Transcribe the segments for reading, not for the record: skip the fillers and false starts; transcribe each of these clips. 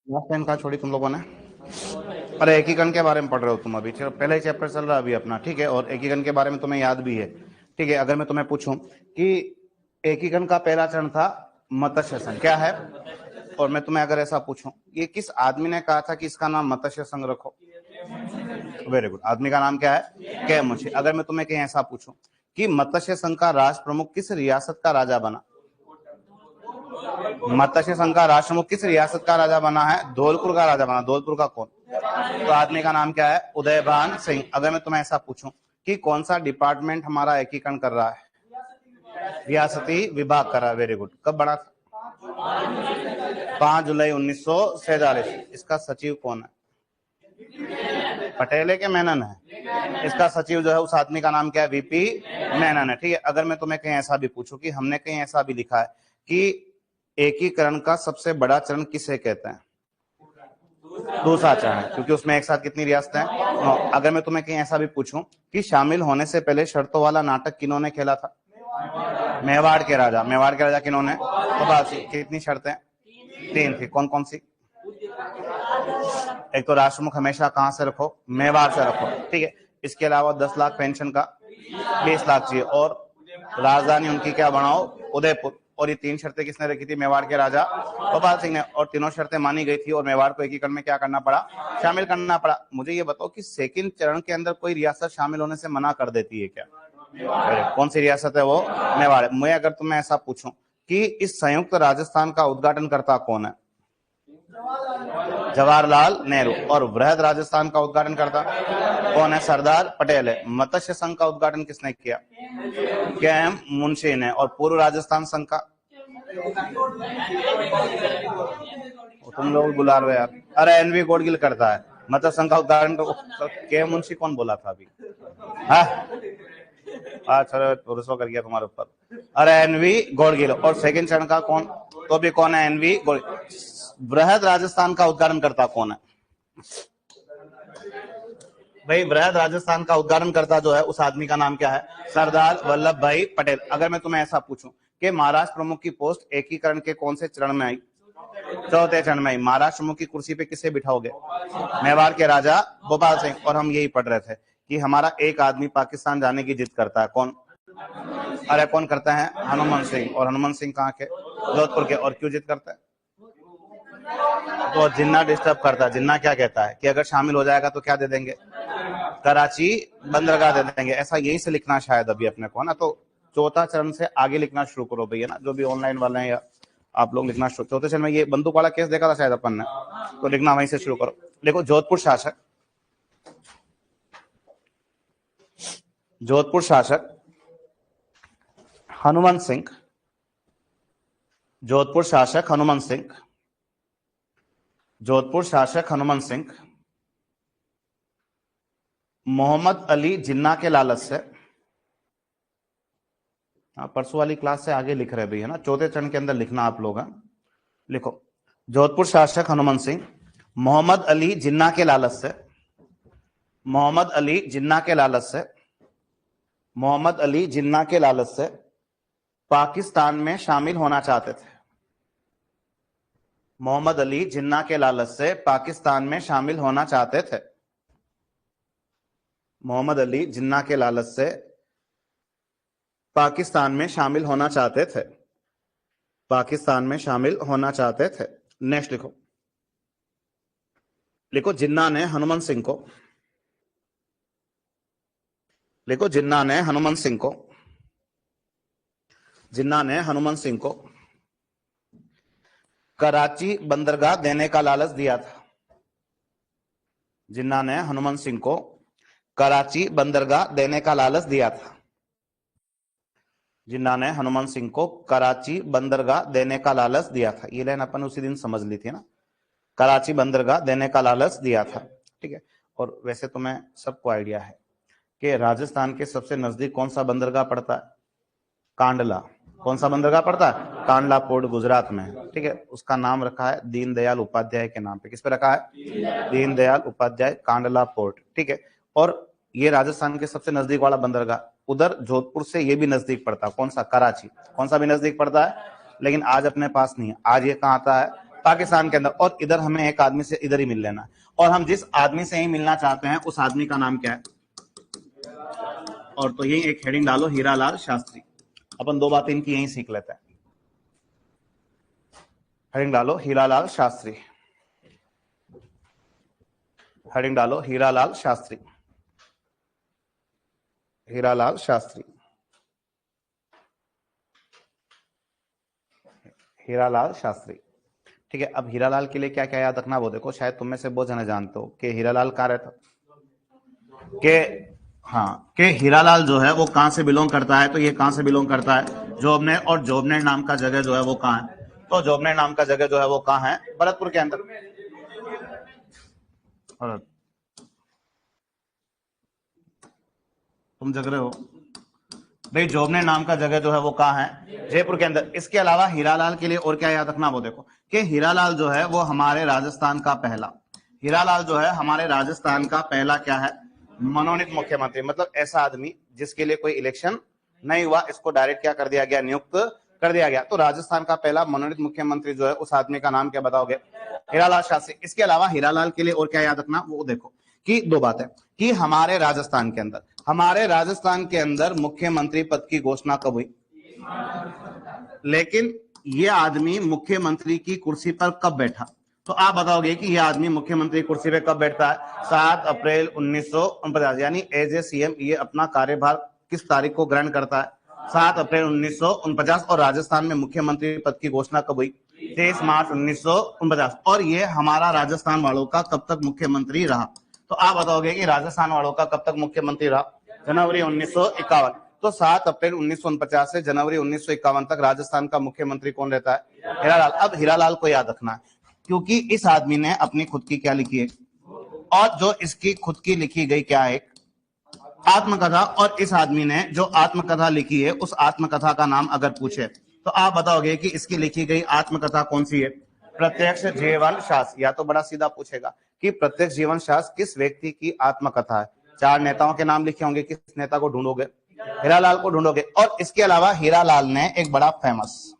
Last time कहाँ छोड़ी तुम लोगों ने? अरे एकीकरण के बारे में पढ़ रहे हो तुम अभी, चलो पहला ही चैप्टर चल रहा है अभी अपना, ठीक है। और एकीकरण के बारे में तुम्हें याद भी है, ठीक है। अगर मैं तुम्हें पूछूं कि एकीकरण का पहला चरण था मत्स्य संघ, क्या है? और मैं तुम्हें अगर ऐसा पूछूं, ये किस आदमी ने कहा था कि इसका नाम मत्स्य संघ रखो? वेरी गुड, आदमी का नाम क्या है? के मुंशी। अगर मैं तुम्हें कहीं ऐसा पूछूं कि मत्स्य संघ का राष्ट्र प्रमुख किस रियासत का राजा बना? मत्स्य संघ का राष्ट्र प्रमुख किस रियासत का राजा बना है? धौलपुर का राजा बना। धौलपुर का कौन? तो आदमी का नाम क्या है? उदयभान सिंह। अगर मैं तुम्हें ऐसा पूछूं कि कौन सा डिपार्टमेंट हमारा एकीकरण कर रहा है? रियासती विभाग कर रहा है। Very good. कब बना था? 5 जुलाई 1947। इसका सचिव कौन है? पटेल है के मेनन है? इसका सचिव जो है उस आदमी का नाम क्या है? वीपी मेनन है, ठीक है। अगर मैं तुम्हें कहीं ऐसा भी पूछूं कि हमने कहीं ऐसा भी लिखा है कि एकीकरण का सबसे बड़ा चरण किसे कहते हैं? दूसरा चरण है, क्योंकि उसमें एक साथ कितनी रियासतें हैं? अगर मैं तुम्हें कहीं ऐसा भी पूछूं कि शामिल होने से पहले शर्तों वाला नाटक किन्होंने खेला था? मेवाड़ के राजा। मेवाड़ के राजा किन्होंने? कितनी शर्तें? 3 थी। कौन कौन सी? एक तो राष्ट्रमुख हमेशा कहां से रखो? मेवाड़ से रखो, ठीक है। इसके अलावा 10 लाख पेंशन का, 20 लाख चाहिए, और राजधानी उनकी क्या बनाओ? उदयपुर। और ये 3 शर्तें किसने रखी थी? मेवाड़ के राजा गोपाल सिंह ने। और तीनों शर्तें मानी गई थी और मेवाड़ को एकीकरण में क्या करना पड़ा? शामिल करना पड़ा। मुझे ये बताओ कि सेकंड चरण के अंदर कोई रियासत शामिल होने से मना कर देती है क्या? कौन सी रियासत है वो? मेवाड़। मैं अगर तुम्हें ऐसा पूछूं कि इस संयुक्त राजस्थान का उद्घाटनकर्ता कौन है? जवाहरलाल नेहरू। और वृहद राजस्थान का उद्घाटन करता कौन है? सरदार पटेल है। मत्स्य संघ का उद्घाटन किसने किया? के एम मुंशी ने। और पूर्व राजस्थान संघ का? तुम लोग बुला रहे हो यार। अरे एनवी गोडगिल करता है। मत्स्य संघ का उद्घाटन के एम मुंशी कौन बोला था अभी? अच्छा रुसवा कर गया तुम्हारे ऊपर। अरे एनवी गोडगिल। और सेकंड चरण का कौन? तो भी कौन है? एनवी गोडगिल। वृहद राजस्थान का उद्घाटन करता कौन है भाई? वृहद राजस्थान का उद्घाटन करता जो है उस आदमी का नाम क्या है? सरदार वल्लभ भाई पटेल। अगर मैं तुम्हें ऐसा पूछूं कि महाराष्ट्र प्रमुख की पोस्ट एकीकरण के कौन से चरण में आई? चौथे चरण में आई। महाराष्ट्र प्रमुख की कुर्सी पे किसे बिठाओगे? मेवाड़ के राजा गोपाल सिंह। और हम यही पढ़ रहे थे कि हमारा एक आदमी पाकिस्तान जाने की जिद करता है, कौन? अरे कौन करता है? हनुमान सिंह। और हनुमान सिंह कहाँ के? जोधपुर के। और क्यों जिद करता है? तो जिन्ना डिस्टर्ब करता है। जिन्ना क्या कहता है कि अगर शामिल हो जाएगा तो क्या दे देंगे? कराची बंदरगाह दे देंगे। ऐसा यहीं से लिखना शायद अभी अपने को, ना तो चौथा चरण से आगे लिखना शुरू करो भैया, ना जो भी ऑनलाइन वाले हैं या आप लोग लिखना शुरू। चौथे चरण में ये बंदूक वाला केस देखा था शायद अपन ने, तो लिखना वहीं से शुरू करो। देखो जोधपुर शासक, जोधपुर शासक हनुमान सिंह, जोधपुर शासक हनुमान सिंह, जोधपुर शासक हनुमान सिंह मोहम्मद अली जिन्ना के लालच से, परसों वाली क्लास से आगे लिख रहे भैया ना, चौथे चरण के अंदर लिखना आप लोग। लिखो जोधपुर शासक हनुमान सिंह मोहम्मद अली जिन्ना के लालच से, मोहम्मद अली जिन्ना के लालच से, मोहम्मद अली जिन्ना के लालच से पाकिस्तान में शामिल होना चाहते थे। मोहम्मद अली जिन्ना के लालच से पाकिस्तान में शामिल होना चाहते थे। मोहम्मद अली जिन्ना के लालच से पाकिस्तान में शामिल होना चाहते थे। पाकिस्तान में शामिल होना चाहते थे। नेक्स्ट लिखो, लिखो जिन्ना ने हनुमान सिंह को, लिखो जिन्ना ने हनुमान सिंह को, जिन्ना ने हनुमान सिंह को कराची बंदरगाह देने का लालच दिया था। जिन्ना ने हनुमान सिंह को कराची बंदरगाह देने का लालच दिया था। जिन्ना ने हनुमान सिंह को कराची बंदरगाह देने का लालच दिया था। ये लाइन अपन उसी दिन समझ ली थी ना, कराची बंदरगाह देने का लालच दिया था, ठीक है। और वैसे तुम्हें सबको आइडिया है कि राजस्थान के सबसे नजदीक कौन सा बंदरगाह पड़ता है? कांडला। कौन सा बंदरगाह पड़ता है? कांडला पोर्ट गुजरात में, ठीक है। उसका नाम रखा है दीनदयाल उपाध्याय के नाम पे। किस पे रखा है? दीनदयाल उपाध्याय कांडला पोर्ट, ठीक है। और ये राजस्थान के सबसे नजदीक वाला बंदरगाह, उधर जोधपुर से ये भी नजदीक पड़ता है। कौन सा? कराची। कौन सा भी नजदीक पड़ता है, लेकिन आज अपने पास नहीं है। आज ये कहाँ आता है? पाकिस्तान के अंदर, और इधर हमें एक आदमी से इधर ही मिल लेना है, और हम जिस आदमी से ही मिलना चाहते हैं उस आदमी का नाम क्या है, और तो यही एक हेडिंग डालो, हीरालाल शास्त्री। अपन दो बातें इनकी यही सीख लेते हैं। हेडिंग डालो हीरालाल शास्त्री, हेडिंग डालो हीरालाल शास्त्री, हीरालाल शास्त्री, हीरालाल शास्त्री। ठीक है, अब हीरालाल के लिए क्या क्या याद रखना वो देखो, शायद तुम में से बहुत जने जानते हो कि हीरालाल कहाँ रहता, के हाँ, के हीरालाल जो है वो कहां से बिलोंग करता है, तो ये कहां से बिलोंग करता है, जोबनेर, और जोबनेर नाम का जगह जो है वो कहां है, तो जोबनेर नाम का जगह जो है वो कहां है, भरतपुर के अंदर। तुम जग रहे हो भाई, जोबनेर नाम का जगह जो है वो कहां है, जयपुर के अंदर। इसके अलावा हीरालाल के लिए और क्या याद रखना वो देखो, कि हीरालाल जो है वो हमारे राजस्थान का पहला, हीरालाल जो है हमारे राजस्थान का पहला क्या है, मनोनीत मुख्यमंत्री, मतलब ऐसा आदमी जिसके लिए कोई इलेक्शन नहीं हुआ, इसको डायरेक्ट क्या कर दिया गया, नियुक्त कर दिया गया। तो राजस्थान का पहला मनोनीत मुख्यमंत्री जो है उस आदमी का नाम क्या बताओगे, हीरालाल शास्त्री। इसके अलावा हीरालाल के लिए और क्या याद रखना वो देखो, कि दो बातें, कि हमारे राजस्थान के अंदर, हमारे राजस्थान के अंदर मुख्यमंत्री पद की घोषणा कब हुई, लेकिन ये आदमी मुख्यमंत्री की कुर्सी पर कब बैठा, तो आप बताओगे कि ये आदमी मुख्यमंत्री कुर्सी पे कब बैठता है, 7 अप्रैल 1949, यानी एज ए सीएम ये अपना कार्यभार किस तारीख को ग्रहण करता है, 7 अप्रैल 1949, और राजस्थान में मुख्यमंत्री पद की घोषणा कब हुई, 23 मार्च 1949, और ये हमारा राजस्थान वालों का कब तक मुख्यमंत्री रहा, तो आप बताओगे कि राजस्थान वालों का कब तक मुख्यमंत्री रहा, जनवरी 1951। तो 7 अप्रैल 1949 से जनवरी 1951 तक राजस्थान का मुख्यमंत्री कौन रहता है, हीरालाल। अब हीरालाल को याद रखना है, क्योंकि इस आदमी ने अपनी खुद की क्या लिखी है, और जो इसकी खुद की लिखी गई क्या है, आत्मकथा, और इस आदमी ने जो आत्मकथा लिखी है उस आत्मकथा का नाम अगर पूछे तो आप बताओगे कि इसकी लिखी गई आत्मकथा कौन सी है, प्रत्यक्ष जीवन शास्त्र। या तो बड़ा सीधा पूछेगा कि प्रत्यक्ष जीवन शास्त्र किस व्यक्ति की आत्मकथा है, 4 नेताओं के नाम लिखे होंगे, किस नेता को ढूंढोगे, हीरालाल को ढूंढोगे। और इसके अलावा हीरालाल ने एक बड़ा फेमस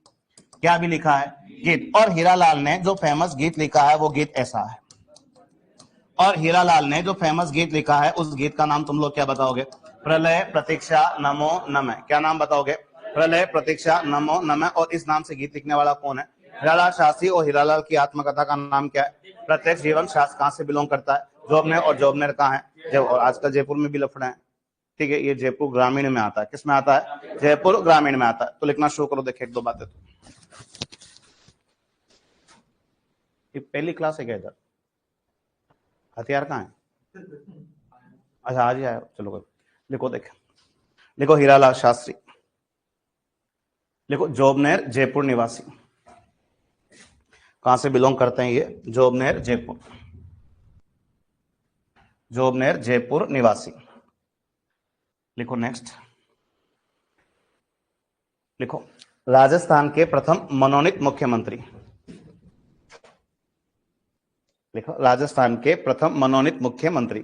क्या भी लिखा है, गीत, और हीरालाल ने जो फेमस गीत लिखा है वो गीत ऐसा है, और हीरालाल ने जो फेमस गीत लिखा है उस गीत का नाम तुम लोग क्या बताओगे, प्रलय प्रतीक्षा नमो नमः। क्या नाम बताओगे, प्रलय प्रतीक्षा नमो नमः। और इस नाम से गीत लिखने वाला कौन है, हीरालाल शास्त्री। और हीरालाल की आत्मकथा का नाम क्या है, प्रत्यक्ष जीवन शास्त्र। कहां से बिलोंग करता है, जोबनेर, और जोबनेर कहां है, और आजकल जयपुर में भी लफड़े हैं, ठीक है, ये जयपुर ग्रामीण में आता है, किस में आता है, जयपुर ग्रामीण में आता है। तो लिखना शुरू करो, देखे एक दो बातें। ये पहली क्लास है क्या, इधर हथियार कहाँ है, अच्छा आज ही आया, चलो लिखो, देखे लिखो, हीरालाल शास्त्री, लिखो जोबनेर जयपुर निवासी। कहां से बिलोंग करते हैं ये, जोबनेर जयपुर, जोबनेर जयपुर निवासी। लिखो नेक्स्ट, लिखो राजस्थान के प्रथम मनोनीत मुख्यमंत्री, लिखो राजस्थान के प्रथम मनोनीत मुख्यमंत्री।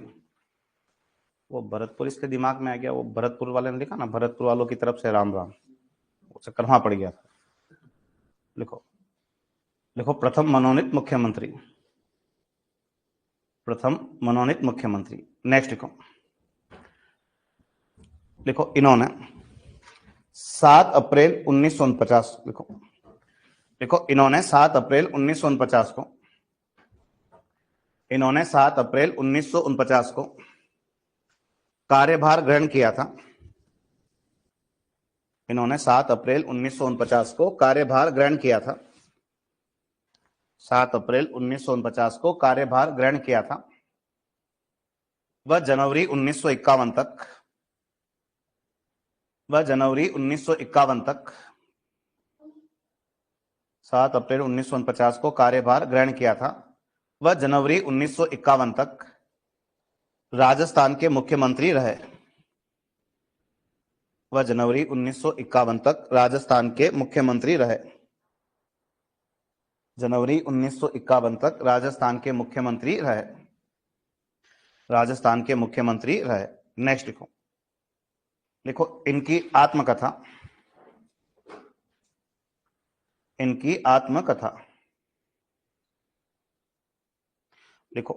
वो भरतपुर इसके दिमाग में आ गया, वो भरतपुर वाले ने लिखा ना, भरतपुर वालों की तरफ से राम राम, वो चक्कर वहां पड़ गया। लिखो, लिखो प्रथम मनोनीत मुख्यमंत्री, प्रथम मनोनीत मुख्यमंत्री। नेक्स्ट लिखो, लिखो इन्होंने 7 अप्रैल 1949, लिखो, लिखो इन्होंने 7 अप्रैल 1949 को, इन्होंने 7 अप्रैल 1949 को कार्यभार ग्रहण किया था, इन्होंने 7 अप्रैल 1949 को कार्यभार ग्रहण किया था, 7 अप्रैल 1949 को कार्यभार ग्रहण किया था। वह जनवरी 1951 तक, वह जनवरी 1951 तक, 7 अप्रैल 1949 को कार्यभार ग्रहण किया था। वह जनवरी 1951 तक राजस्थान के मुख्यमंत्री रहे, वह जनवरी 1951 तक राजस्थान के मुख्यमंत्री रहे, जनवरी 1951 तक राजस्थान के मुख्यमंत्री रहे, राजस्थान के मुख्यमंत्री रहे। नेक्स्ट लिखो, लिखो इनकी आत्मकथा, इनकी आत्मकथा, लिखो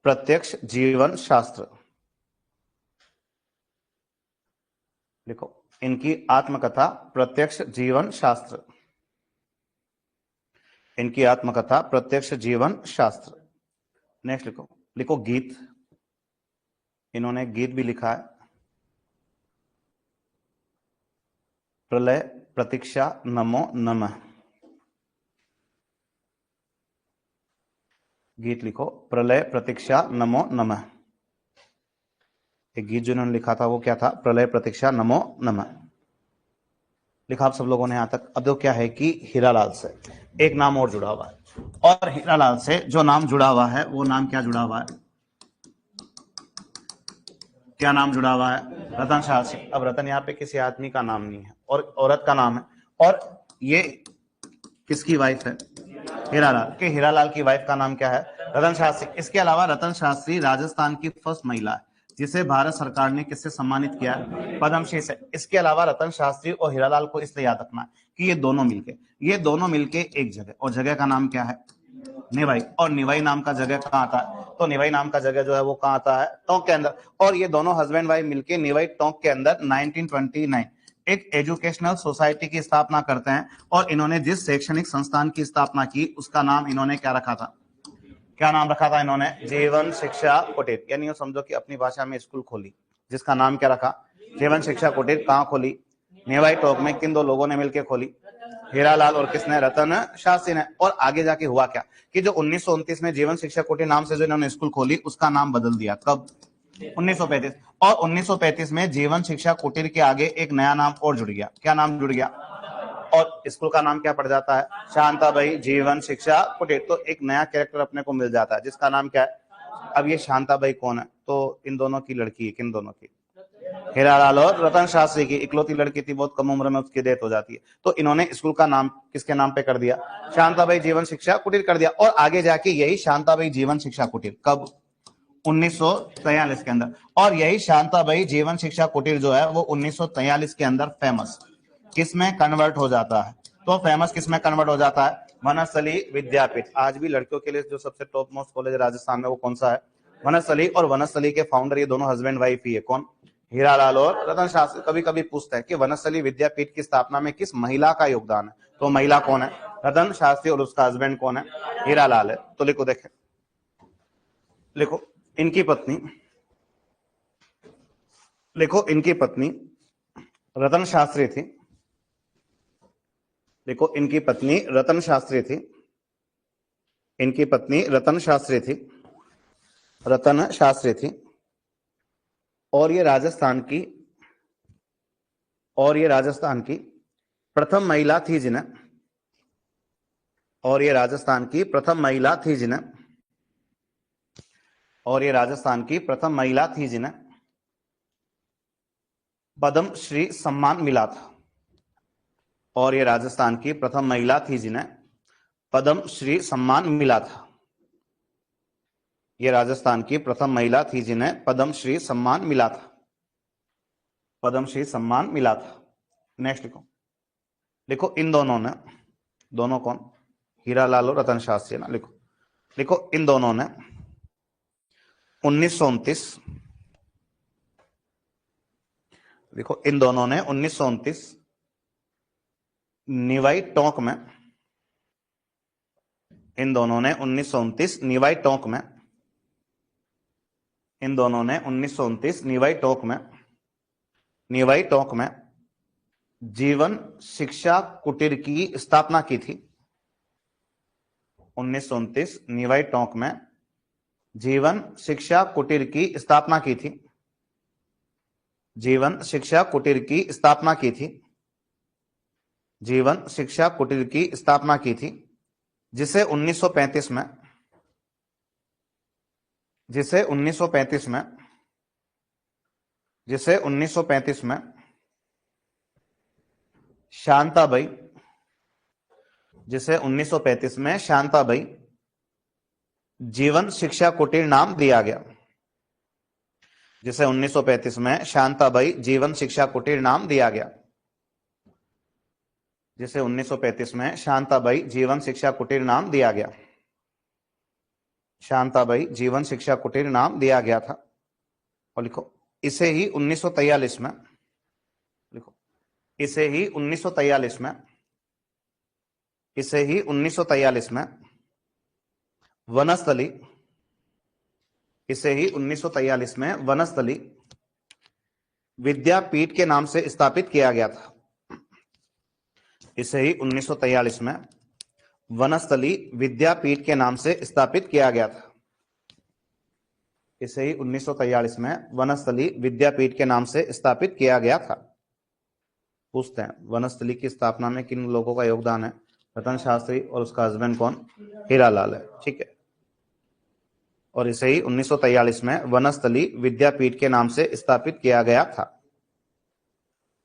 प्रत्यक्ष जीवन शास्त्र। लिखो इनकी आत्मकथा प्रत्यक्ष जीवन शास्त्र। इनकी आत्मकथा प्रत्यक्ष जीवन शास्त्र। नेक्स्ट लिखो, लिखो गीत। इन्होंने गीत भी लिखा है। प्रलय प्रतीक्षा नमो नमः। गीत लिखो प्रलय प्रतीक्षा नमो नमः। एक गीत जो इन्होंने लिखा था वो क्या था? प्रलय प्रतीक्षा नमो नमः। लिखा आप सब लोगों ने यहां तक। अब देखो क्या है कि हीरालाल से एक नाम और जुड़ा हुआ है, और हीरालाल से जो नाम जुड़ा हुआ है वो नाम क्या जुड़ा हुआ है? क्या नाम जुड़ा हुआ है? रतन शास्त्री। अब रतन यहाँ पे किसी आदमी का नाम नहीं है और औरत का नाम है, और ये किसकी वाइफ है? हीरालाल के। हीरालाल की वाइफ का नाम क्या है? रतन शास्त्री। इसके अलावा रतन शास्त्री राजस्थान की फर्स्ट महिला है जिसे भारत सरकार ने किससे सम्मानित किया? पद्मश्री से। इसके अलावा रतन शास्त्री और हीरालाल को इसलिए याद रखना है कि ये दोनों मिलके एक जगह, और जगह का नाम क्या है? निवाई। और निवाई नाम का जगह कहाँ आता है? तो निवाई नाम का जगह जो है वो कहाँ आता है? टोंक के अंदर। और ये दोनों हस्बैंड वाइफ मिलके निवाई टोंक के अंदर 1929 एक एजुकेशनल सोसाइटी की स्थापना करते हैं, और इन्होंने जिस शैक्षणिक संस्थान की स्थापना की उसका नाम इन्होंने क्या रखा था? क्या नाम रखा था इन्होंने? जीवन शिक्षा कुटीर। यानी समझो कि अपनी भाषा में स्कूल खोली जिसका नाम क्या रखा? जीवन शिक्षा कुटीर। कहाँ खोली? नेवाई टोक में। किन दो लोगों ने मिलकर खोली? हीरालाल और किसने? रतन शास्त्री ने। और आगे जाके हुआ क्या कि जो 1929 में जीवन शिक्षा कुटीर नाम से जो इन्होंने स्कूल खोली उसका नाम बदल दिया। कब? 1935। और 1935 में जीवन शिक्षा कुटीर के आगे एक नया नाम और जुड़ गया। क्या नाम जुड़ गया? और स्कूल का नाम क्या पड़ जाता है? शांताबाई जीवन शिक्षा कुटीर। तो एक नया कैरेक्टर अपने को मिल जाता है जिसका नाम क्या है? अब ये शांताबाई कौन है? तो इन दोनों की लड़की है। किन दोनों की? हीरालाल और रतन शास्त्री की। इकलौती लड़की थी, बहुत कम उम्र में उसकी डेथ हो जाती है। तो इन्होंने स्कूल का नाम किसके नाम पे कर दिया? शांताबाई जीवन शिक्षा कुटीर कर दिया। और आगे जाके यही शांताबाई जीवन शिक्षा कुटीर कब? 1943 के अंदर। और यही शांताबाई जीवन शिक्षा कुटीर जो है वो 1943 के अंदर फेमस किसमें कन्वर्ट हो जाता है? तो फेमस किसमें कन्वर्ट हो जाता है? वनस्थली विद्यापीठ। आज भी लड़कियों के लिए जो सबसे टॉप मोस्ट कॉलेज राजस्थान में वो कौन सा है? वनस्थली। और वनस्थली के फाउंडर ये दोनों हस्बैंड वाइफ ही है। कौन? हीरालाल और रतन शास्त्री। कभी कभी पूछता है कि वनस्थली विद्यापीठ की स्थापना में किस महिला का योगदान है? तो महिला कौन है? रतन शास्त्री। और उसका हस्बैंड कौन है? हीरालाल है। तो लिखो, देखे लिखो इनकी पत्नी, लिखो इनकी पत्नी रतन शास्त्री थी। देखो इनकी पत्नी रतन शास्त्री थी। इनकी पत्नी रतन शास्त्री थी। रतन शास्त्री थी। और ये राजस्थान की प्रथम महिला थी जिन्हें और ये राजस्थान की प्रथम महिला थी जिन्हें और ये राजस्थान की प्रथम महिला थी जिन्हें पद्म श्री सम्मान मिला था। और ये राजस्थान की प्रथम महिला थी जिन्हें पद्म श्री सम्मान मिला था। ये राजस्थान की प्रथम महिला थी जिन्हें पद्म श्री सम्मान मिला था। पद्म श्री सम्मान मिला था। नेक्स्ट लिखो, लिखो इन दोनों ने, दोनों कौन? हीरालाल और रतन शास्त्री ना। लिखो, लिखो इन दोनों ने 1929, लिखो इन दोनों ने 1929 निवाई टोंक में, इन दोनों ने 1929 निवाई टोंक में, इन दोनों ने 1929 निवाई टोंक में जीवन शिक्षा कुटीर की स्थापना की थी। 1929 निवाई टोंक में जीवन शिक्षा कुटीर की स्थापना की थी। जीवन शिक्षा कुटीर की स्थापना की थी। जीवन शिक्षा कुटीर की स्थापना की थी, जिसे 1935 में जिसे 1935 में शांताबाई, जिसे 1935 में शांताबाई जीवन शिक्षा कुटीर नाम दिया गया। जिसे 1935 में शांताबाई जीवन शिक्षा कुटीर नाम दिया गया। जिसे 1935 में शांताबाई जीवन शिक्षा कुटीर नाम दिया गया। शांताबाई जीवन शिक्षा कुटीर नाम दिया गया था। और लिखो इसे ही 1943 में, लिखो इसे ही 1943 में, इसे ही 1943 में वनस्थली, इसे ही 1943 में वनस्थली विद्यापीठ के नाम से स्थापित किया गया था। इसे ही 1943 में वनस्थली विद्यापीठ के नाम से स्थापित किया गया था। इसे ही 1943 में वनस्थली विद्यापीठ के नाम से स्थापित किया गया था। पूछते हैं वनस्थली की स्थापना में किन लोगों का योगदान है? रतन शास्त्री और उसका हस्बैंड कौन? हीरालाल है। ठीक है। और इसे ही 1943 में वनस्थली विद्यापीठ के नाम से स्थापित किया गया था।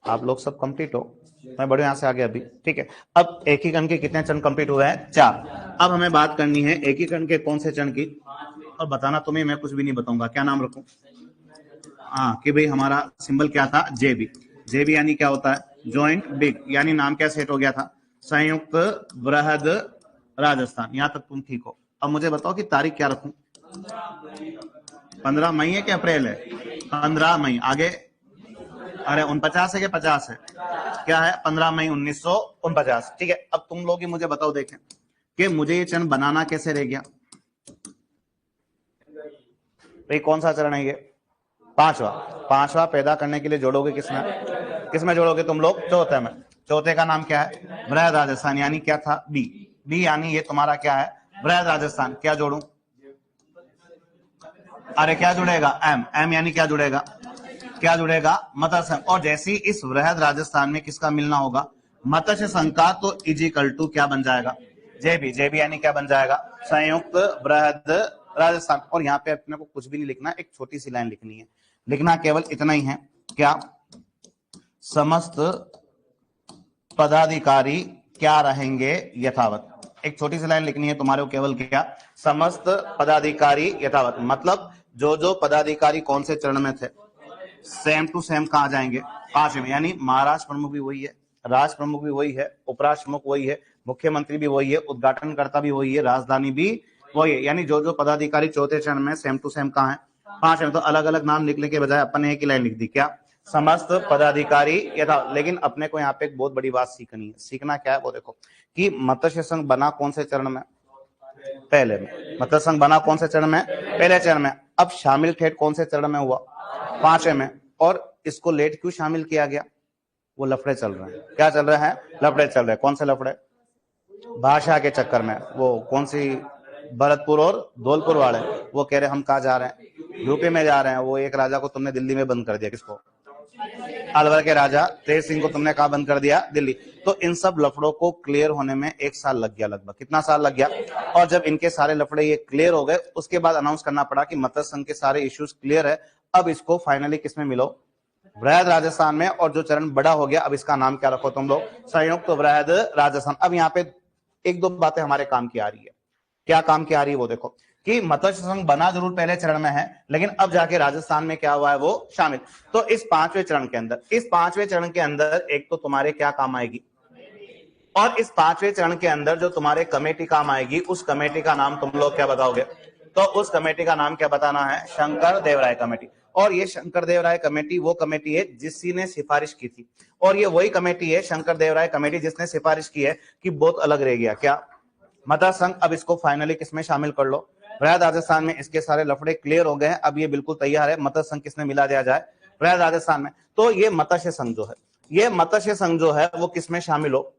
आप लोग सब कंप्लीट हो? मैं बढ़िया यहां से आगे अभी। ठीक है। अब एकीकरण के कितने चरण कंप्लीट हुए हैं? 4। अब हमें बात करनी है एकीकरण के कौन से चरण की, और बताना तुम्हें, मैं कुछ भी नहीं बताऊंगा। क्या नाम रखूं? हाँ कि भाई हमारा सिंबल क्या था? जेबी। जेबी यानी क्या होता है? जॉइंट बिग, यानी नाम क्या सेट हो गया था? संयुक्त बृहद राजस्थान। यहां तक तुम ठीक हो। अब मुझे बताओ कि तारीख क्या रखूं? 15 मई है कि अप्रैल है? 15 मई। आगे? अरे 49 है कि 50 है? क्या है? 15 मई 1949। ठीक है। अब तुम लोग ही मुझे बताओ देखें कि मुझे ये चरण बनाना कैसे रह गया? भाई कौन सा चरण है ये? 5वां। 5वां पैदा करने के लिए जोड़ोगे किसमें? किसमें जोड़ोगे तुम लोग? चौथे में। चौथे का नाम क्या है? बृहद राजस्थान। यानी क्या था? बी। बी यानी ये तुम्हारा क्या है? बृहद राजस्थान। क्या जोड़ू? अरे क्या जुड़ेगा? एम। एम यानी क्या जुड़ेगा? क्या जुड़ेगा? मत्स्य संघ। और जैसे ही इस बृहद राजस्थान में किसका मिलना होगा? मत्स्य संघ का, तो इजिकल टू क्या बन जाएगा? जेबी। जेबी यानी क्या बन जाएगा? संयुक्त बृहद राजस्थान। और यहाँ पे अपने को कुछ भी नहीं लिखना, एक छोटी सी लाइन लिखनी है। लिखना केवल इतना ही है, क्या? समस्त पदाधिकारी क्या रहेंगे यथावत। एक छोटी सी लाइन लिखनी है तुम्हारे को केवल, क्या? समस्त पदाधिकारी यथावत। मतलब जो जो पदाधिकारी कौन से चरण में थे, सेम टू सेम कहा जाएंगे? 5वें। यानी महाराष्ट्र प्रमुख भी वही है, राष्ट्र प्रमुख भी वही है, उपराष्ट्र प्रमुख वही है, मुख्यमंत्री भी वही है, उद्घाटनकर्ता भी वही है, राजधानी भी वही है। यानी जो जो पदाधिकारी चौथे चरण में सेम टू सेम कहा है? 5वें। तो अलग अलग नाम लिखने के बजाय अपन ने एक ही लाइन लिख दी, क्या? समस्त पदाधिकारी यथा। लेकिन अपने को यहाँ पे एक बहुत बड़ी बात सीखनी है। सीखना क्या है वो देखो, कि मत्स्य संघ बना कौन से चरण में? पहले में। मत्स्य संघ बना कौन से चरण में? पहले चरण में। अब शामिल ठेठ कौन से चरण में हुआ? 5वें में। और इसको लेट क्यों शामिल किया गया? वो लफड़े चल रहे हैं। क्या चल रहे हैं? लफड़े चल रहे हैं। कौन से लफड़े? भाषा के चक्कर में। वो कौन सी? भरतपुर और धौलपुर वाले। वो कह रहे हम कहा जा रहे हैं? यूपी में जा रहे हैं। वो एक राजा को तुमने दिल्ली में बंद कर दिया। किसको? अलवर के राजा तेज सिंह को तुमने कहा बंद कर दिया? दिल्ली। तो इन सब लफड़ों को क्लियर होने में 1 साल लग गया लगभग। कितना साल लग गया? और जब इनके सारे लफड़े ये क्लियर हो गए, उसके बाद अनाउंस करना पड़ा कि मत्स्य संघ के सारे इश्यूज क्लियर है। अब इसको फाइनली किसमें मिलो? बृहद राजस्थान में। और जो चरण बड़ा हो गया, अब इसका नाम क्या रखो तुम लोग? संयुक्त बृहद राजस्थान। अब यहाँ पे एक दो बातें हमारे काम की आ रही है। क्या काम की आ रही है वो देखो, कि मत्स्य संघ बना जरूर पहले चरण में है, लेकिन अब जाके राजस्थान में क्या हुआ है? वो शामिल। तो इस 5वें चरण के अंदर, इस 5वें चरण के अंदर एक तो तुम्हारे क्या काम आएगी, और इस 5वें चरण के अंदर जो तुम्हारे कमेटी काम आएगी, उस कमेटी का नाम तुम लोग क्या बताओगे? तो उस कमेटी का नाम क्या बताना है? शंकर देवराय कमेटी। और ये शंकर देवराय कमेटी वो कमेटी है जिसने ने सिफारिश की थी। और ये वही कमेटी है, शंकर देवराय कमेटी, जिसने सिफारिश की है कि बहुत अलग रह गया। क्या? मत्स्य संघ। अब इसको फाइनली किसमें शामिल कर लो? बृहद राजस्थान में। इसके सारे लफड़े क्लियर हो गए हैं। अब ये बिल्कुल तैयार है, मत्स्य संघ किसमें मिला दिया जाए? बृहद राजस्थान में। तो ये मत्स्य संघ जो है, ये मत्स्य संघ जो है वो किसमें शामिल हो?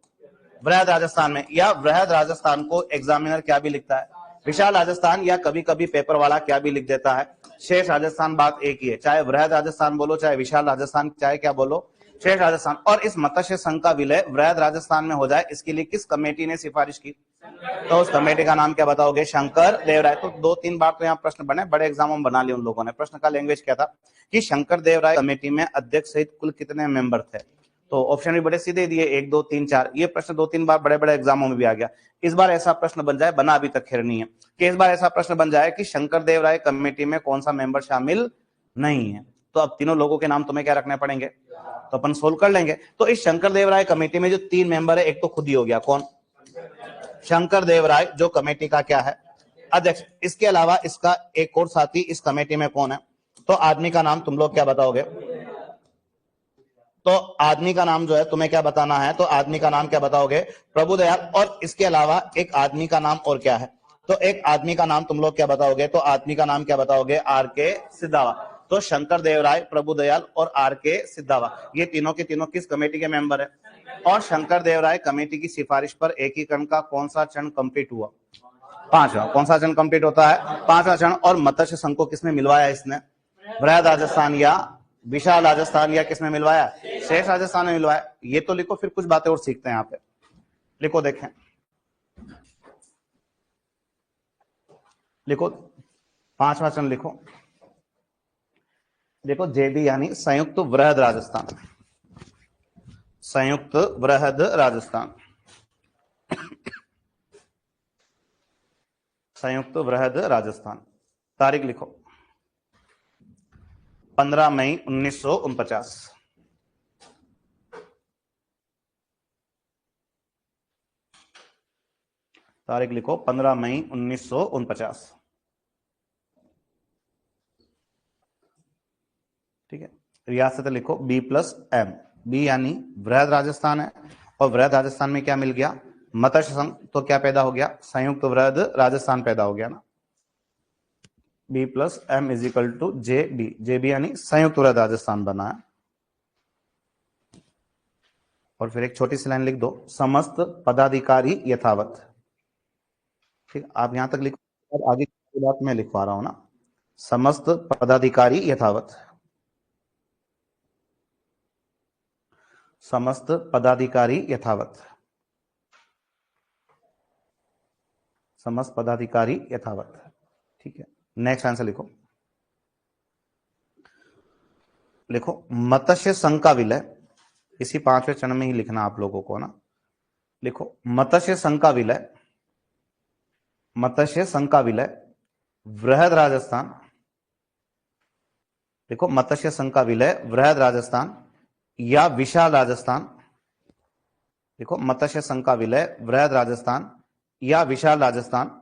बृहद राजस्थान में। या बृहद राजस्थान को एग्जामिनर क्या भी लिखता है? विशाल राजस्थान। या कभी कभी पेपर वाला क्या भी लिख देता है? शेष राजस्थान। बात एक ही है, चाहे बृहद राजस्थान बोलो, चाहे विशाल राजस्थान, चाहे क्या बोलो, शेष राजस्थान। और इस मत्स्य संघ का विलय बृहद राजस्थान में हो जाए, इसके लिए किस कमेटी ने सिफारिश की? तो उस कमेटी का नाम क्या बताओगे? शंकर देवराय। तो 2-3 बार तो यहाँ प्रश्न बने, बड़े एग्जामों में बना लिए उन लोगों ने। प्रश्न का लैंग्वेज क्या था कि शंकर देवराय कमेटी में अध्यक्ष सहित कुल कितने मेंबर थे? तो ऑप्शन भी बड़े सीधे दिए, 1, 2, 3, 4। ये प्रश्न 2-3 बार बड़े बड़े एग्जामों में भी आ गया। इस बार ऐसा प्रश्न बन जाए, बना अभी तक खैर नहीं है, कि इस बार ऐसा प्रश्न बन जाए कि शंकर देवराय कमेटी में कौन सा मेंबर शामिल नहीं है। तो अब तीनों लोगों के नाम तुम्हें क्या रखने पड़ेंगे? तो अपन सोल्व कर लेंगे। तो इस शंकर देवराय कमेटी में जो 3 मेंबर है, एक तो खुद ही हो गया, कौन? शंकर देवराय, जो कमेटी का क्या है? अध्यक्ष। इसके अलावा इसका एक और साथी इस कमेटी में कौन है? तो आदमी का नाम तुम लोग क्या बताओगे? तो आदमी का नाम जो है तुम्हें क्या बताना है? तो आदमी का नाम क्या बताओगे? प्रभुदयाल। और इसके अलावा एक आदमी का नाम और क्या है? तो एक आदमी का नाम तुम लोग क्या बताओगे? तो आदमी का नाम क्या बताओगे? आर के सिद्धावा। तो शंकर देवराय, प्रभुदयाल और आर के सिद्धावा, ये तीनों के तीनों किस कमेटी के मेंबर है? और शंकर देवराय कमेटी की सिफारिश पर एकीकरण का कौन सा चरण कंप्लीट हुआ? पांचवा। कौन सा चरण कंप्लीट होता है? पांचवा चरण। और मत्स्य संघ को किसमें मिलवाया इसने? बृहद राजस्थान या विशाल राजस्थान या किसमें मिलवाया? शेष राजस्थान में मिलवाया। ये तो लिखो, फिर कुछ बातें और सीखते हैं यहाँ पे। लिखो, देखें, लिखो पांचवा चरण लिखो। देखो, जेबी यानी संयुक्त बृहद राजस्थान, संयुक्त बृहद राजस्थान, संयुक्त बृहद राजस्थान। तारीख लिखो 15 मई 1949। तारीख लिखो 15 मई 1949। ठीक है। रियासत लिखो B+M। बी यानी बृहद राजस्थान है, और बृहद राजस्थान में क्या मिल गया? मत्स्य संघ। तो क्या पैदा हो गया? संयुक्त बृहद राजस्थान पैदा हो गया ना। B+M = JB। JB यानी संयुक्त बृहद राजस्थान बना है। और फिर एक छोटी सी लाइन लिख दो, समस्त पदाधिकारी यथावत। ठीक, आप यहां तक लिखो, और आगे की बात मैं लिखवा रहा हूं ना। समस्त पदाधिकारी यथावत, समस्त पदाधिकारी यथावत, समस्त पदाधिकारी यथावत। ठीक है। नेक्स्ट आंसर लिखो। लिखो, मत्स्य संघ का विलय, इसी पांचवें चरण में ही लिखना आप लोगों को ना। लिखो, मत्स्य संघ का विलय, मत्स्य संघ का विलय बृहद राजस्थान। देखो, मत्स्य संघ का विलय बृहद राजस्थान या विशाल राजस्थान। देखो, मत्स्य संघ का विलय बृहद राजस्थान या विशाल राजस्थान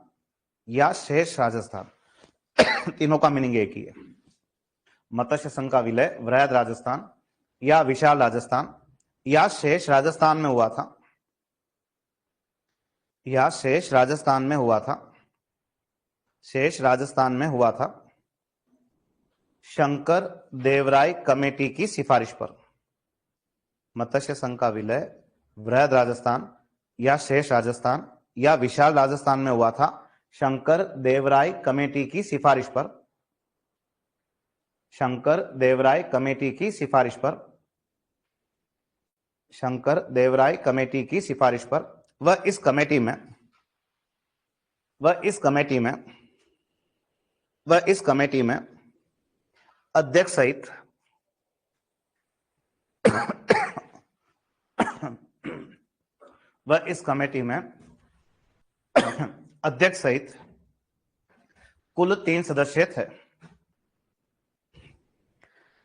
या शेष राजस्थान। तीनों का मीनिंग एक ही है। मत्स्य संघ का विलय बृहद राजस्थान या विशाल राजस्थान या शेष राजस्थान में हुआ था, या शेष राजस्थान में हुआ था, शेष राजस्थान में हुआ था शंकर देवराय कमेटी की सिफारिश पर। मत्स्य संघ का विलय बृहद राजस्थान या शेष राजस्थान या विशाल राजस्थान में हुआ था शंकर देवराय कमेटी की सिफारिश पर, शंकर देवराय कमेटी की सिफारिश पर, शंकर देवराय कमेटी की सिफारिश पर। वह इस कमेटी में, वह इस कमेटी में, वह इस कमेटी में अध्यक्ष सहित वह इस कमेटी में अध्यक्ष सहित कुल 3 सदस्य थे।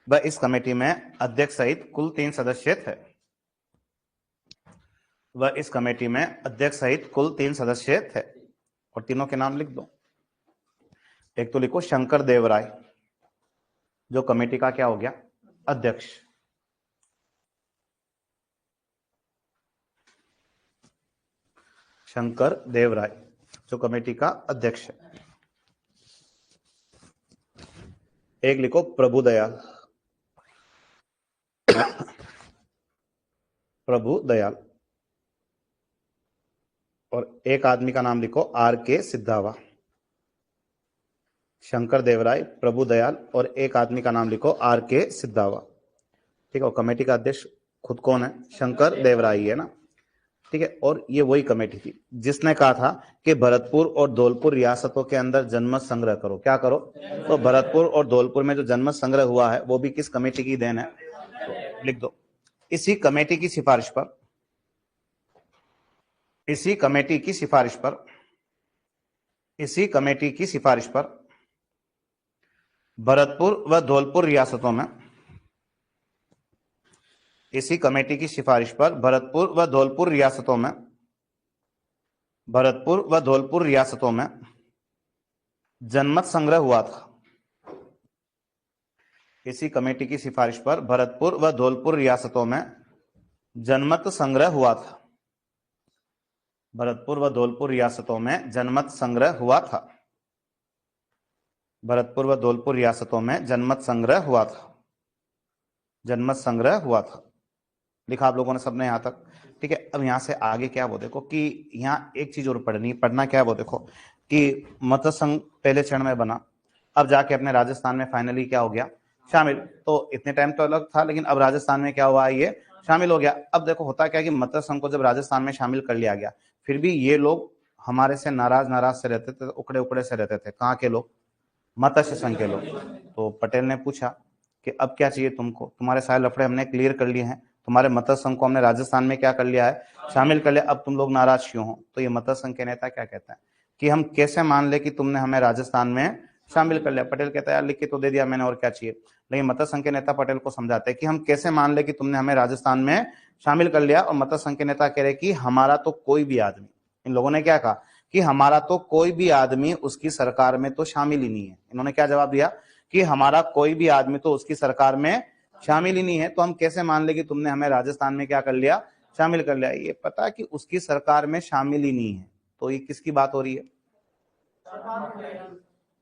वह इस कमेटी में अध्यक्ष सहित कुल 3 सदस्य थे। वह इस कमेटी में अध्यक्ष सहित कुल 3 सदस्य थे। और तीनों के नाम लिख दो। एक तो लिखो शंकर देवराय, जो कमेटी का क्या हो गया? अध्यक्ष। शंकर देवराय जो कमेटी का अध्यक्ष है। एक लिखो प्रभुदयाल, प्रभुदयाल। और एक आदमी का नाम लिखो आर के सिद्धावा। शंकर देवराय, प्रभुदयाल और एक आदमी का नाम लिखो आर के सिद्धावा। ठीक है। और कमेटी का अध्यक्ष खुद कौन है? शंकर देवराय है ना। ठीक है। और ये वही कमेटी थी जिसने कहा था कि भरतपुर और धौलपुर रियासतों के अंदर जनमत संग्रह करो। क्या करो? तो भरतपुर और धौलपुर में जो जनमत संग्रह हुआ है वो भी किस कमेटी की देन है? तो लिख दो, इसी कमेटी की सिफारिश पर, इसी कमेटी की सिफारिश पर, इसी कमेटी की सिफारिश पर भरतपुर व धौलपुर रियासतों में, इसी कमेटी की सिफारिश पर भरतपुर व धौलपुर रियासतों में, भरतपुर व धौलपुर रियासतों में जनमत संग्रह हुआ था। इसी कमेटी की सिफारिश पर भरतपुर व धौलपुर रियासतों में जनमत संग्रह हुआ था। भरतपुर व धौलपुर रियासतों में जनमत संग्रह हुआ था। भरतपुर व धौलपुर रियासतों में जनमत संग्रह हुआ था। जनमत संग्रह हुआ था। लिखा आप लोगों ने सबने यहां तक, ठीक है। अब यहां से आगे क्या वो देखो कि यहाँ एक चीज और पढ़ना क्या है वो देखो कि मत संघ पहले चरण में बना, अब जाके अपने राजस्थान में फाइनली क्या हो गया, शामिल। तो इतने टाइम तो अलग था, लेकिन अब राजस्थान में क्या हुआ, ये शामिल हो गया। अब देखो होता क्या कि मत संघ को जब राजस्थान में शामिल कर लिया गया, फिर भी ये लोग हमारे से नाराज से रहते थे, उकड़े से रहते थे। कहाँ के लोग, मत्स्य संघ के लोग। तो पटेल ने पूछा कि अब क्या चाहिए तुमको, तुम्हारे सारे लफड़े हमने क्लियर कर लिए हैं, तुम्हारे मत्स्य संघ को हमने राजस्थान में क्या कर लिया है, शामिल कर लिया, अब तुम लोग नाराज क्यों हो। तो ये मत्स्य संघ के नेता क्या कहता है कि हम कैसे मान ले कि तुमने हमें राजस्थान में शामिल कर लिया। पटेल कहता है यार लिख के तो दे दिया मैंने, और क्या चाहिए। लेकिन मत्स्य संघ के नेता पटेल को समझाते हैं कि हम कैसे मान ले कि तुमने हमें राजस्थान में शामिल कर लिया। और मत्स्य संघ के नेता कह रहे कि हमारा तो कोई भी आदमी, इन लोगों ने क्या कहा कि हमारा तो कोई भी आदमी उसकी सरकार में तो शामिल ही नहीं है। इन्होंने क्या जवाब दिया कि हमारा कोई भी आदमी तो उसकी सरकार में शामिल ही नहीं है, तो हम कैसे मान ले कि तुमने हमें राजस्थान में क्या कर लिया, शामिल कर लिया। ये पता कि उसकी सरकार में शामिल ही नहीं है, तो ये किसकी बात हो रही है,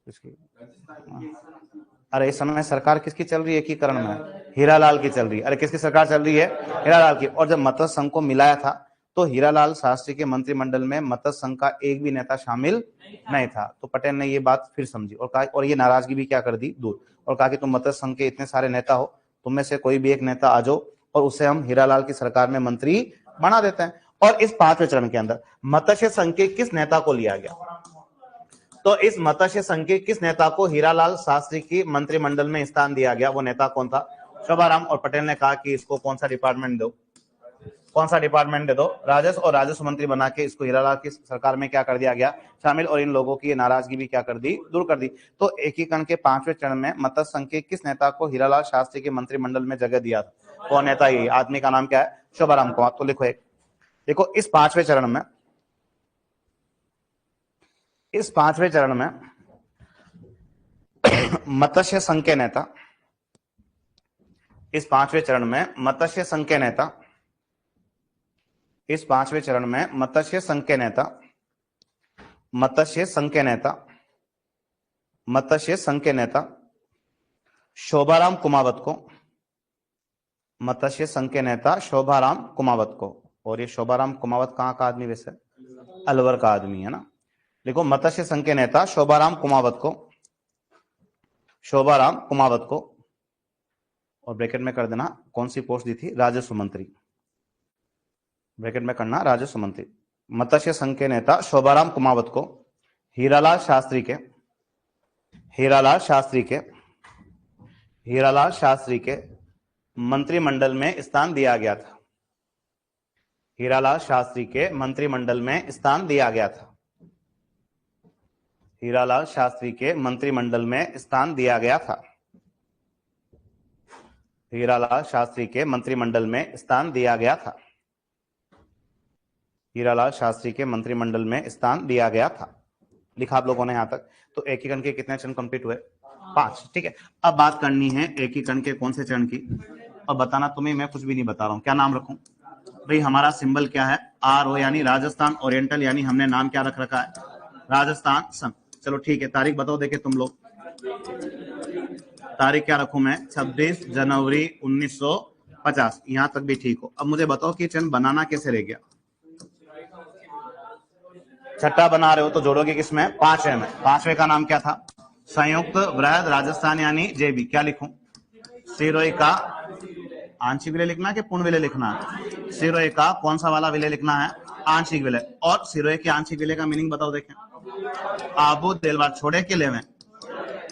किसकी? अरे इस समय सरकार किसकी चल रही है एकीकरण में, हीरालाल की चल रही है। अरे किसकी सरकार चल रही है, हीरालाल की। और जब मत्स्य संघ को मिलाया था तो हीरालाल शास्त्री के मंत्रिमंडल में मत्स्य संघ का एक भी नेता शामिल नहीं था। तो पटेल ने ये बात फिर समझी और कहा, और ये नाराजगी भी क्या कर दी दूर, और कहा कि तुम मत्स्य संघ के इतने सारे नेता हो, तुम में से कोई भी एक नेता आ जाओ और उसे हम हीरालाल की सरकार में मंत्री बना देते हैं। और इस 5वें चरण के अंदर मत्स्य संघ के किस नेता को लिया गया, तो इस मत्स्य संघ के किस नेता को हीरालाल शास्त्री की मंत्रिमंडल में स्थान दिया गया, वो नेता कौन था, शोभाराम। और पटेल ने कहा कि इसको कौन सा डिपार्टमेंट दो, कौन सा डिपार्टमेंट दे दो, राजस्व, और राजस्व मंत्री बना के इसको हीरालाल की सरकार में क्या कर दिया गया, शामिल। और इन लोगों की नाराजगी भी क्या कर दी, दूर कर दी। तो एकीकरण के 5वें चरण में मत्स्य संघ के किस नेता को हीरालाल शास्त्री के मंत्रिमंडल में जगह दिया था, वो नेता ये आदमी का नाम क्या है, शोभाराम कुमार। तो लिखो एक, देखो इस 5वें चरण में, इस 5वें चरण में मत्स्य संघ के नेता, इस 5वें चरण में मत्स्य संघ के नेता, इस 5वें चरण में मत्स्य संघ के नेता, मत्स्य संघ के नेता, मत्स्य संघ के नेता शोभाराम कुमावत को, मत्स्य संघ के नेता शोभाराम कुमावत को। और ये शोभाराम कुमावत कहां का आदमी, वैसे अलवर का आदमी है ना। देखो मत्स्य संघ के नेता शोभाराम कुमावत को, शोभाराम कुमावत को, और ब्रैकेट में कर देना कौन सी पोस्ट दी थी, राजस्व मंत्री, ब्रैकेट में करना राजस्व मंत्री। मत्स्य संघ के नेता शोभाराम कुमावत को हीरालाल शास्त्री के, हीरालाल शास्त्री के, हीरालाल शास्त्री के मंत्रिमंडल में स्थान दिया गया था, हीरालाल शास्त्री के मंत्रिमंडल में स्थान दिया गया था, हीरालाल शास्त्री के मंत्रिमंडल में स्थान दिया गया था, हीरालाल शास्त्री के मंत्रिमंडल में स्थान दिया गया था, हीरालाल शास्त्री के मंत्रिमंडल में स्थान दिया गया था। लिखा आप लोगों ने यहां तक। तो एकीकरण के कितने चरण कंप्लीट हुए, 5, ठीक है। अब बात करनी है एकीकरण के कौन से चरण की, और बताना तुम्हें, मैं कुछ भी नहीं बता रहा हूं। क्या नाम रखूं भाई, हमारा सिंबल क्या है, RO, यानी राजस्थान ओरिएंटल, यानी हमने नाम क्या रख रखा है, राजस्थान संघ। चलो ठीक है, तारीख बताओ देखे तुम लोग, तारीख क्या रखूं मैं, 26 जनवरी 1950, यहां तक भी ठीक हो। अब मुझे बताओ कि चरण बनाना कैसे रह गया, छठा बना रहे हो तो जोड़ोगे किसमें, 5वें में। 5वें का नाम क्या था, संयुक्त वृहद राजस्थान, यानी JB। क्या लिखूं, सिरोही का आंशिक विलय लिखना है कि पूर्ण विलय लिखना है, सिरोही का कौन सा वाला विलय लिखना है, आंशिक विलय। और सिरोही के आंशिक विलय का मीनिंग बताओ देखें, आबू देलवाड़ा छोड़े के लेवे,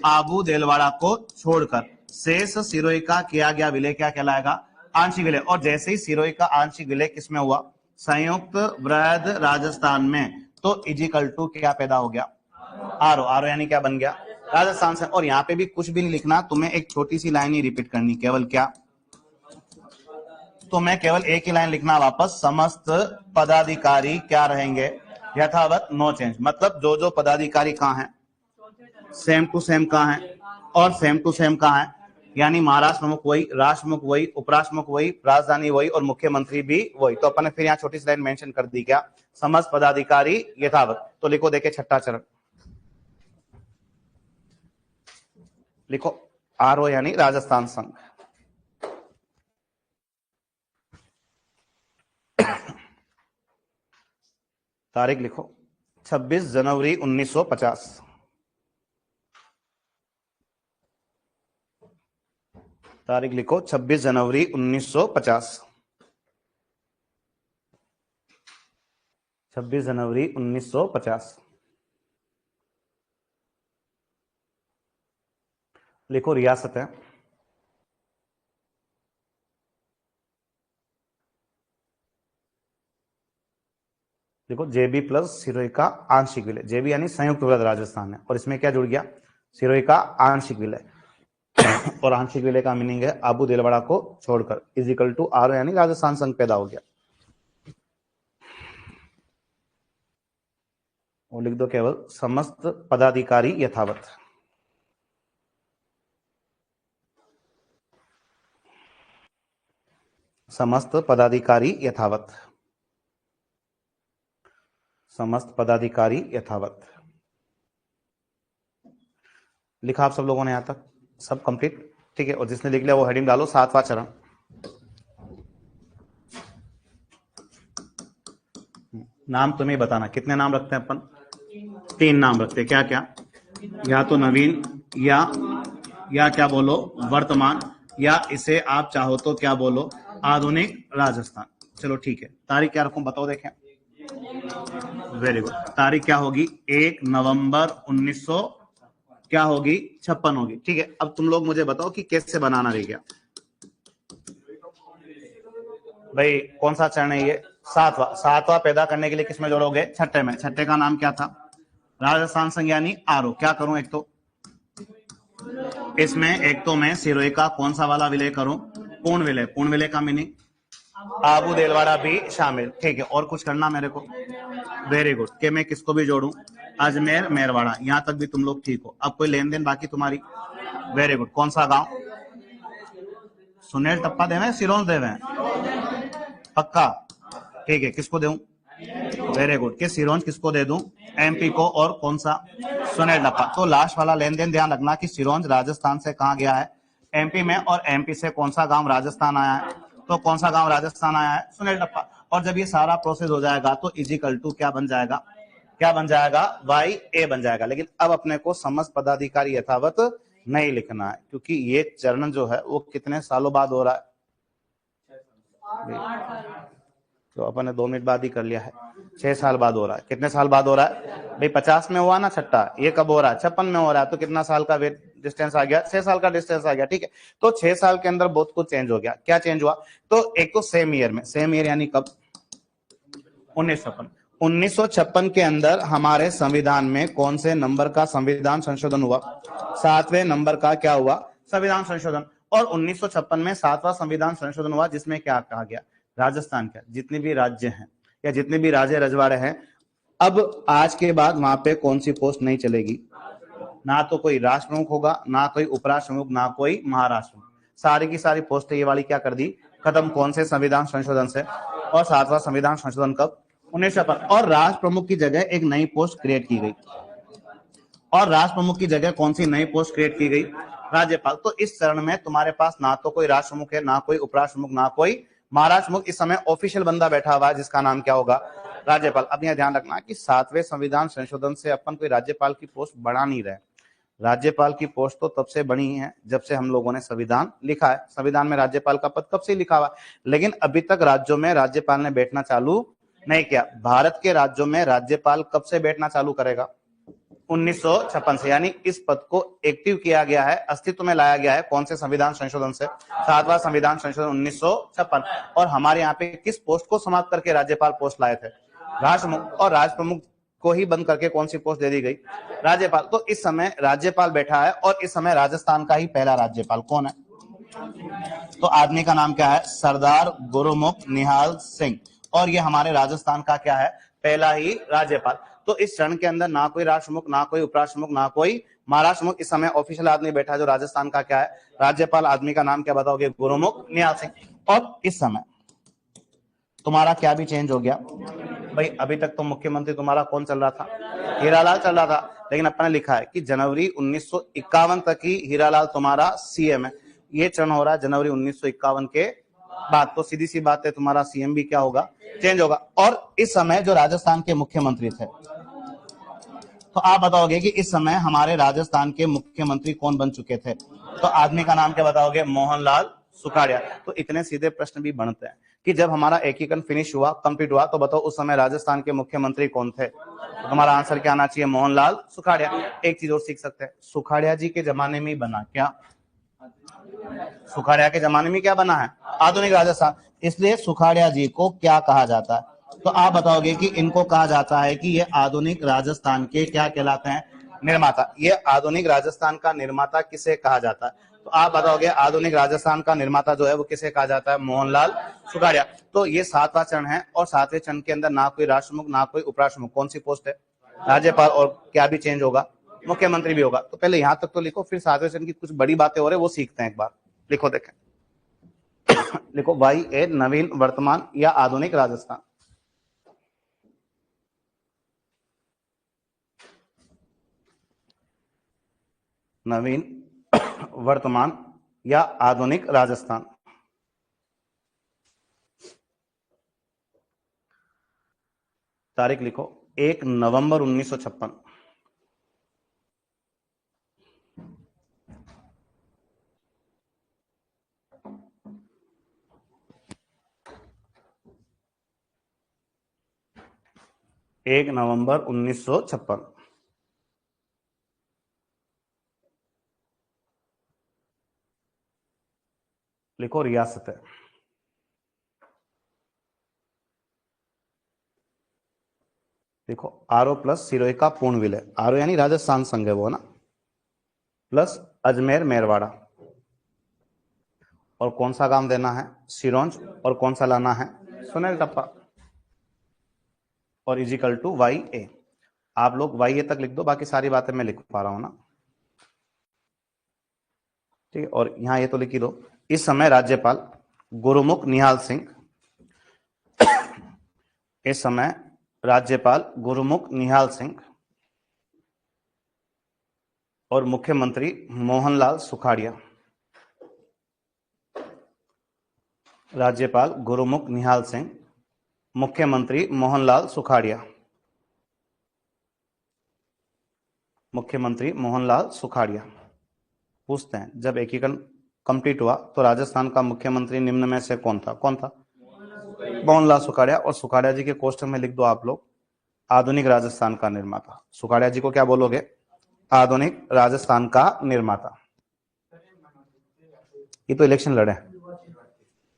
आबू देलवाड़ा को छोड़कर शेष सिरोही का किया गया विलय क्या कहलाएगा, आंशिक विलय। और जैसे ही सिरोही का आंशिक विलय किसमें हुआ, संयुक्त वृहद राजस्थान में, तो इजिकल टू क्या पैदा हो गया, RO, RO यानी क्या बन गया, राजस्थान से। और यहाँ पे भी कुछ भी नहीं लिखना, तुम्हें एक छोटी सी लाइन ही रिपीट करनी, केवल क्या, तुम्हें केवल एक ही लाइन लिखना वापस, समस्त पदाधिकारी क्या रहेंगे, यथावत, नो चेंज। मतलब जो जो पदाधिकारी कहाँ हैं, सेम टू सेम कहाँ है और सेम टू सेम कहाँ है, यानी महाराष्ट्र प्रमुख वही, राष्ट्र प्रमुख वही, उपराष्ट्र प्रमुख वही, राजधानी वही और मुख्यमंत्री भी वही। तो अपन ने फिर यहाँ छोटी सी लाइन मेंशन कर दी, क्या, समस्त पदाधिकारी यथावत। तो लिखो, देखिए छठा चरण लिखो, आरओ यानी राजस्थान संघ। तारीख लिखो 26 जनवरी 1950। तारीख लिखो 26 जनवरी 1950। 26 जनवरी 1950 लिखो। रियासत है देखो, जेबी प्लस सिरोही का आंशिक विलय। जेबी यानी संयुक्त वृहद राजस्थान है, और इसमें क्या जुड़ गया, सिरोही का आंशिक विलय। और आंशिक विलय का मीनिंग है आबू देलवाड़ा को छोड़कर, इजिकल टू आर यानी राजस्थान संघ पैदा हो गया। वो लिख दो केवल समस्त पदाधिकारी यथावत। समस्त पदाधिकारी यथावत। समस्त पदाधिकारी यथावत लिखा आप सब लोगों ने, यहां तक सब कंप्लीट, ठीक है। और जिसने लिख लिया वो हेडिंग डालो, 7वां चरण। नाम तुम्हें बताना, कितने नाम रखते हैं अपन, 3 नाम रखते हैं। क्या क्या, या तो नवीन, या क्या बोलो वर्तमान, या इसे आप चाहो तो क्या बोलो आधुनिक राजस्थान। चलो ठीक है, तारीख क्या रखूं बताओ, देखें। Very good. तारीख क्या होगी, 1 नवंबर 1900 क्या होगी 56 होगी, ठीक है। अब तुम लोग मुझे बताओ कि कैसे बनाना रह गया भाई। कौन सा चरण है ये, 7वां पैदा करने के लिए किसमें जोड़ोगे, छठे में। छठे का नाम क्या था, राजस्थान संघ यानी आरओ। क्या करूं, एक तो इसमें एक तो मैं सिरोही का कौन सा वाला विलय करूं, पूर्ण विलय। पूर्ण विलय का मीनिंग आबू देलवाड़ा भी शामिल, ठीक है। और कुछ करना मेरे को, वेरी गुड। कि मैं किसको भी जोड़ूं, अजमेर मेरवाड़ा, यहां तक भी तुम लोग ठीक हो। अब कोई लेन देन बाकी तुम्हारी, वेरी गुड। कौन सा गांव, सुनेल टप्पा देवे, सिरोंज देवे, पक्का, ठीक है। किसको दूं, वेरी गुड। कि सिरोंज किसको दे दूं, एमपी को, और कौन सा, सुनेल टप्पा। तो लास्ट वाला लेन देन ध्यान रखना कि सिरोंज राजस्थान से कहां गया है, एमपी में, और एमपी से कौन सा गांव राजस्थान आया है, तो कौन सा गांव राजस्थान आया है, सुनेल टप्पा। और जब ये सारा प्रोसेस हो जाएगा तो इजिकल टू क्या बन जाएगा, क्या बन जाएगा, वाई ए बन जाएगा। लेकिन अब अपने को समस्त पदाधिकारी यथावत नहीं लिखना है, क्योंकि ये चरण जो है वो कितने सालों बाद हो रहा है, तो अपन ने 2 मिनट बाद ही कर लिया है, 6 साल बाद हो रहा है। कितने साल बाद हो रहा है भाई, 50 में हुआ ना छठा, ये कब हो रहा है, 56 में हो रहा है। तो कितना साल का डिस्टेंस आ गया, 6 साल का डिस्टेंस आ गया, ठीक है। तो 6 साल के अंदर बहुत कुछ चेंज हो गया। क्या चेंज हुआ, तो एक तो सेम ईयर में, सेम ईयर यानी कब, 1956 के अंदर हमारे संविधान में कौन से नंबर का संविधान संशोधन हुआ, 7वें नंबर का क्या हुआ, संविधान संशोधन। और 1956 में 7वां संविधान संशोधन हुआ, जिसमें क्या कहा गया, राजस्थान का जितने भी राज्य हैं या जितने भी राज्य रजवाड़े हैं, अब आज के बाद वहां पे कौन सी पोस्ट नहीं चलेगी, ना तो कोई राष्ट्र प्रमुख होगा, ना कोई उपराष्ट्र प्रमुख, ना कोई महाराष्ट्र प्रमुख। सारी की सारी पोस्ट ये वाली क्या कर दी, खत्म। कौन से संविधान संशोधन से, और 7वां संविधान संशोधन कब, 1956। और राष्ट्र प्रमुख की जगह एक नई पोस्ट क्रिएट की गई, और राष्ट्र प्रमुख की जगह कौन सी नई पोस्ट क्रिएट की गई, राज्यपाल। तो इस चरण में तुम्हारे पास ना तो कोई राष्ट्र प्रमुख है, ना कोई उपराष्ट्र प्रमुख, ना कोई महाराष्ट्र प्रमुख। इस समय ऑफिशियल बंदा बैठा हुआ है जिसका नाम क्या होगा, राज्यपाल। अब यह ध्यान रखना कि 7वें संविधान संशोधन से अपन कोई राज्यपाल की पोस्ट बढ़ा नहीं रहे। राज्यपाल की पोस्ट तो तब से बनी है जब से हम लोगों ने संविधान लिखा है। संविधान में राज्यपाल का पद कब से लिखा हुआ, लेकिन अभी तक राज्यों में राज्यपाल ने बैठना चालू नहीं किया। भारत के राज्यों में राज्यपाल कब से बैठना चालू करेगा, 1956 से। यानी इस पद को एक्टिव किया गया है, अस्तित्व में लाया गया है कौन से संविधान संशोधन से, 7वां संविधान संशोधन 1956। और हमारे यहाँ पे किस पोस्ट को समाप्त करके राज्यपाल पोस्ट लाए थे, राष्ट्र प्रमुख। और राष्ट्र प्रमुख को ही बंद करके कौन सी पोस्ट दे दी गई, राज्यपाल। तो इस समय राज्यपाल बैठा है, और इस समय राजस्थान का ही पहला राज्यपाल कौन है, तो आदमी का नाम क्या है, सरदार गुरुमुख निहाल सिंह। और ये हमारे राजस्थान का क्या है, पहला ही राज्यपाल। तो इस चरण के अंदर ना कोई राष्ट्र प्रमुख, ना कोई उपराष्ट्र प्रमुख, ना कोई महाराष्ट्र प्रमुख। इस समय ऑफिशियल आदमी बैठा है जो राजस्थान का क्या है, राज्यपाल। आदमी का नाम क्या बताओगे, गुरुमुख निहाल सिंह। और इस समय तुम्हारा क्या भी चेंज हो गया भाई, अभी तक तो मुख्यमंत्री तुम्हारा कौन चल रहा था, हीरालाल चल रहा था, लेकिन अपने लिखा है कि जनवरी 1951 तक ही हीरालाल तुम्हारा सीएम है। ये चरण हो रहा है जनवरी 1951 के बाद, तो सीधी सी बात है तुम्हारा सीएम भी क्या होगा, चेंज होगा। और इस समय जो राजस्थान के मुख्यमंत्री थे, तो आप बताओगे कि इस समय हमारे राजस्थान के मुख्यमंत्री कौन बन चुके थे, तो आदमी का नाम क्या बताओगे, मोहनलाल सुखाड़िया। तो इतने सीधे प्रश्न भी बनते हैं कि जब हमारा एकीकरण फिनिश हुआ, कंप्लीट हुआ, तो बताओ उस समय राजस्थान के मुख्यमंत्री कौन थे, तो तुम्हारा आंसर क्या आना चाहिए, मोहनलाल सुखाड़िया। एक चीज और सीख सकते हैं, सुखाड़िया जी के जमाने में बना क्या, सुखाड़िया के जमाने में क्या बना है, आधुनिक राजस्थान। इसलिए सुखाड़िया जी को क्या कहा जाता है, तो आप बताओगे कि इनको कहा जाता है कि ये आधुनिक राजस्थान के क्या कहलाते हैं, निर्माता। ये आधुनिक राजस्थान का निर्माता किसे कहा जाता है, तो आप बताओगे आधुनिक राजस्थान का निर्माता जो है वो किसे कहा जाता है, मोहनलाल सुखाड़िया। तो ये 7वां चरण है, और 7वें चरण के अंदर ना कोई राष्ट्र प्रमुख, ना कोई उपराष्ट्र प्रमुख। कौन सी पोस्ट है, राज्यपाल। और क्या भी चेंज होगा, मुख्यमंत्री भी होगा। तो पहले यहां तक तो लिखो, फिर 7वें चरण की कुछ बड़ी बातें हो रही है वो सीखते हैं एक बार। लिखो, देखें लिखो, वाई ए नवीन, वर्तमान या आधुनिक राजस्थान। नवीन, वर्तमान या आधुनिक राजस्थान। तारीख लिखो, 1 नवंबर 1956। एक नवंबर 1956। लिखो, रियासत है। देखो, आरओ प्लस सिरोही का पूर्ण विलय, आरओ यानी राजस्थान संघ है वो ना, प्लस अजमेर मेरवाड़ा, और कौन सा गांव देना है, सिरोंज, और कौन सा लाना है, सुनेल टप्पा, और इजिकल टू वाई ए। आप लोग वाई ए तक लिख दो, बाकी सारी बातें मैं लिख पा रहा हूं ना, ठीक है। और यहां ये तो लिख ही दो, इस समय राज्यपाल गुरुमुख निहाल सिंह, इस समय राज्यपाल गुरुमुख निहाल सिंह और मुख्यमंत्री मोहनलाल सुखाड़िया। राज्यपाल गुरुमुख निहाल सिंह, मुख्यमंत्री मोहनलाल सुखाड़िया, मुख्यमंत्री मोहनलाल सुखाड़िया। पूछते हैं, जब एकीकरण कंप्लीट हुआ तो राजस्थान का मुख्यमंत्री निम्न में से कौन था, कौन था, मोहनलाल सुखाड़िया। और सुखाड़िया जी के कोष्टक में लिख दो आप लोग, आधुनिक राजस्थान का निर्माता। सुखाड़िया जी को क्या बोलोगे, आधुनिक राजस्थान का निर्माता। ये तो इलेक्शन लड़े,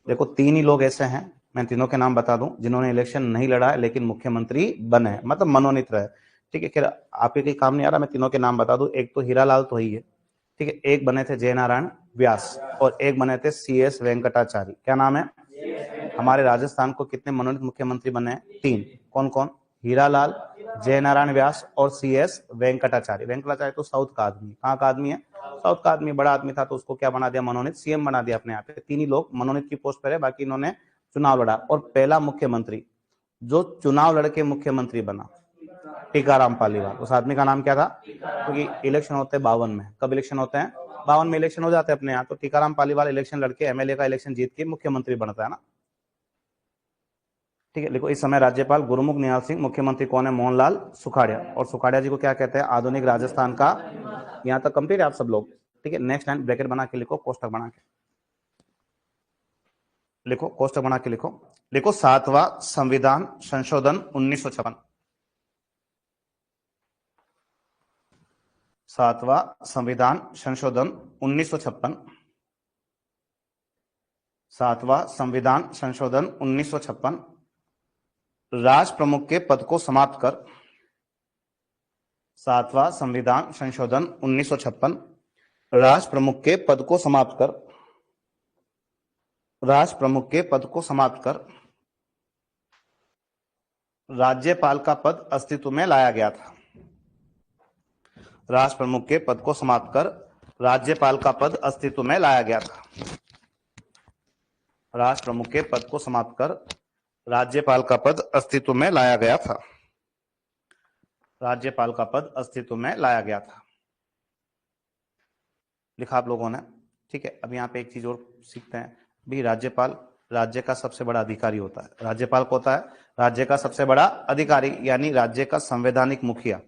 देखो 3 ही लोग ऐसे हैं, मैं तीनों के नाम बता दूं, जिन्होंने इलेक्शन नहीं लड़ा है लेकिन मुख्यमंत्री बने, मतलब मनोनीत रहे, ठीक है। खैर आपके कहीं काम नहीं आ रहा, मैं तीनों के नाम बता दूं। एक तो हीरालाल तो ही है, ठीक है। एक बने थे जयनारायण व्यास, और एक बने थे CS वेंकटाचारी। क्या नाम है, हमारे राजस्थान को कितने मनोनीत मुख्यमंत्री बने हैं, 3। कौन कौन, हीरालाल, जयनारायण व्यास और CS वेंकटाचारी। वेंकटाचारी तो साउथ का आदमी, कहाँ का आदमी है, साउथ का आदमी, बड़ा आदमी था, तो उसको क्या बना दिया, मनोनीत, सीएम बना दिया अपने यहाँ पे। 3 ही लोग मनोनीत की पोस्ट पर है, बाकी इन्होंने चुनाव लड़ा। और पहला मुख्यमंत्री जो चुनाव लड़के मुख्यमंत्री बना, टीकाराम पालीवाल। उस आदमी का नाम क्या था, क्योंकि इलेक्शन होते हैं 52 में, कब इलेक्शन होते हैं, 52 में इलेक्शन हो जाते हैं अपने यहाँ। तो टीकाराम पालीवाल इलेक्शन लड़के एमएलए का इलेक्शन जीत के मुख्यमंत्री बनता है ना, ठीक है। देखो, इस समय राज्यपाल गुरुमुख निहाल सिंह, मुख्यमंत्री कौन है, मोहनलाल सुखाड़िया। और सुखाड़िया जी को क्या कहते हैं, आधुनिक राजस्थान का। यहां तक कंप्लीट है आप सब लोग, ठीक है। नेक्स्ट लाइन ब्रैकेट बना के लिखो, कोष्टक बना के लिखो, कोष्टक बना के लिखो। लिखो, 7वां संविधान संशोधन 1956। 7वां संविधान संशोधन 1956। 7वां संविधान संशोधन 1956 राष्ट्र प्रमुख के पद को समाप्त कर। 7वां संविधान संशोधन 1956 राष्ट्र प्रमुख के पद को समाप्त कर, राष्ट्र प्रमुख के पद को समाप्त कर राज्यपाल का पद अस्तित्व में लाया गया था। राष्ट्र प्रमुख के पद को समाप्त कर राज्यपाल का पद अस्तित्व में लाया गया था। राष्ट्र प्रमुख के पद को समाप्त कर राज्यपाल का पद अस्तित्व में लाया गया था। राज्यपाल का पद अस्तित्व में लाया गया था, लिखा आप लोगों ने। ठीक है, अब यहाँ पे एक चीज और सीखते हैं भी। राज्यपाल राज्य का सबसे बड़ा अधिकारी होता है। राज्यपाल को होता है राज्य का सबसे बड़ा अधिकारी, यानी राज्य का संवैधानिक मुखिया।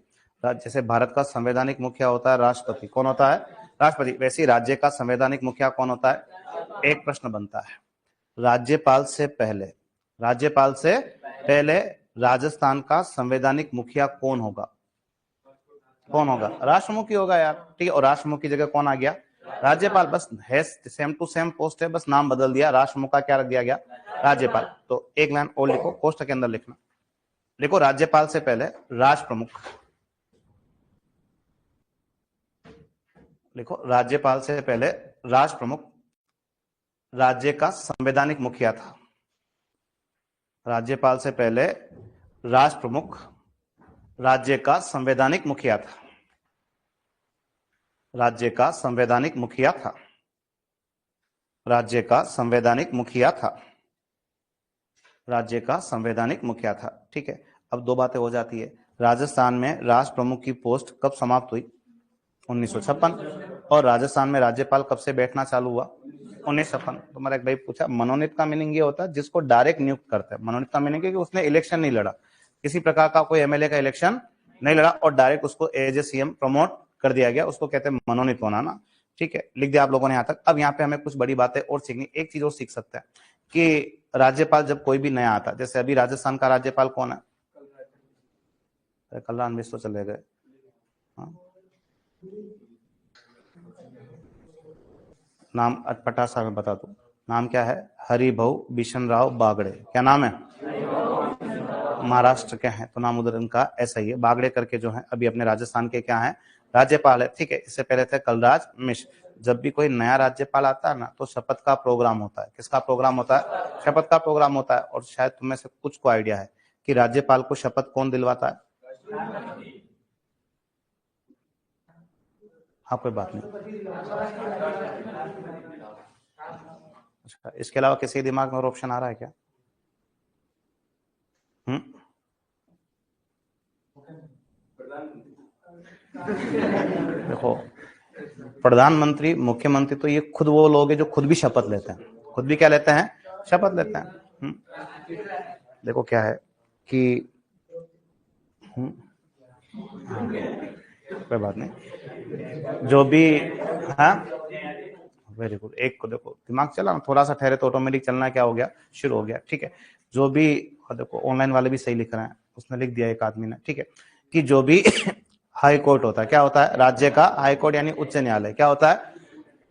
जैसे भारत का संवैधानिक मुखिया होता है राष्ट्रपति, कौन होता है? राष्ट्रपति। वैसे ही राज्य का संवैधानिक मुखिया कौन होता है? एक प्रश्न बनता है, राज्यपाल से पहले राजस्थान का संवैधानिक मुखिया कौन होगा? कौन होगा? राष्ट्रमुखी होगा यार। ठीक है, और राष्ट्रमुखी की जगह कौन आ गया? राज्यपाल। बस है सेम टू सेम पोस्ट है, बस नाम बदल दिया। राष्ट्रमुख का क्या रख दिया गया? राज्यपाल। तो एक लाइन और लिखो, पोस्ट के अंदर लिखना। लिखो राज्यपाल से पहले राष्ट्र प्रमुख। लिखो राज्यपाल से पहले राष्ट्र प्रमुख राज्य का संवैधानिक मुखिया था। राज्यपाल से पहले राष्ट्र प्रमुख राज्य का संवैधानिक मुखिया था। राज्य का संवैधानिक मुखिया था। राज्य का संवैधानिक मुखिया था। राज्य का संवैधानिक मुखिया था। ठीक है, अब दो बातें हो जाती है। राजस्थान में राष्ट्र प्रमुख की पोस्ट कब समाप्त हुई? 1956। और राजस्थान में राज्यपाल कब से बैठना चालू हुआ? 1956। तो मेरा एक भाई पूछा, मनोनीत का मीनिंग ये होता है जिसको डायरेक्ट नियुक्त करते हैं। मनोनीत का मीनिंग है कि उसने इलेक्शन नहीं लड़ा, किसी प्रकार का कोई एमएलए का इलेक्शन नहीं लड़ा और डायरेक्ट उसको एज ए सीएम प्रमोट कर दिया गया, उसको कहते हैं मनोनीत होना ना। ठीक है, लिख दिया आप लोगों ने यहाँ तक। अब यहाँ पे हमें कुछ बड़ी बातें और सीखनी। एक चीज और सीख सकते हैं कि राज्यपाल जब कोई भी नया आता है, जैसे अभी राजस्थान का राज्यपाल कौन है? कलराज मिश्र तो चले गए। नाम अटपटा सा मैं बता दूं, नाम क्या है? हरिभाऊ बिशन राव बागड़े। क्या नाम है? महाराष्ट्र के हैं तो नाम उधर इनका ऐसा ही है, बागड़े करके जो है अभी अपने राजस्थान के क्या है? राज्यपाल है। ठीक है, इससे पहले थे कलराज मिश्र। जब भी कोई नया राज्यपाल आता है ना तो शपथ का प्रोग्राम होता है। किसका प्रोग्राम होता है? शपथ का प्रोग्राम होता है। और शायद तुम्हें से कुछ को आइडिया है कि राज्यपाल को शपथ कौन दिलवाता है? हाँ, कोई बात नहीं। अच्छा, इसके अलावा किसी दिमाग में और ऑप्शन आ रहा है क्या? देखो, प्रधानमंत्री, मुख्यमंत्री तो ये खुद वो लोग हैं जो खुद भी शपथ लेते हैं। खुद भी क्या लेते हैं? शपथ लेते हैं। देखो क्या है कि कोई बात नहीं, जो भी। हाँ, वेरी गुड। एक को देखो दिमाग चला ना, थोड़ा सा ठहरे तो ऑटोमेटिक चलना क्या हो गया? शुरू हो गया। ठीक है, जो भी, देखो ऑनलाइन वाले भी सही लिख रहे हैं, उसने लिख दिया एक आदमी ने। ठीक है, कि जो भी हाई कोर्ट होता है, क्या होता है? राज्य का हाई कोर्ट यानी उच्च न्यायालय। क्या होता है?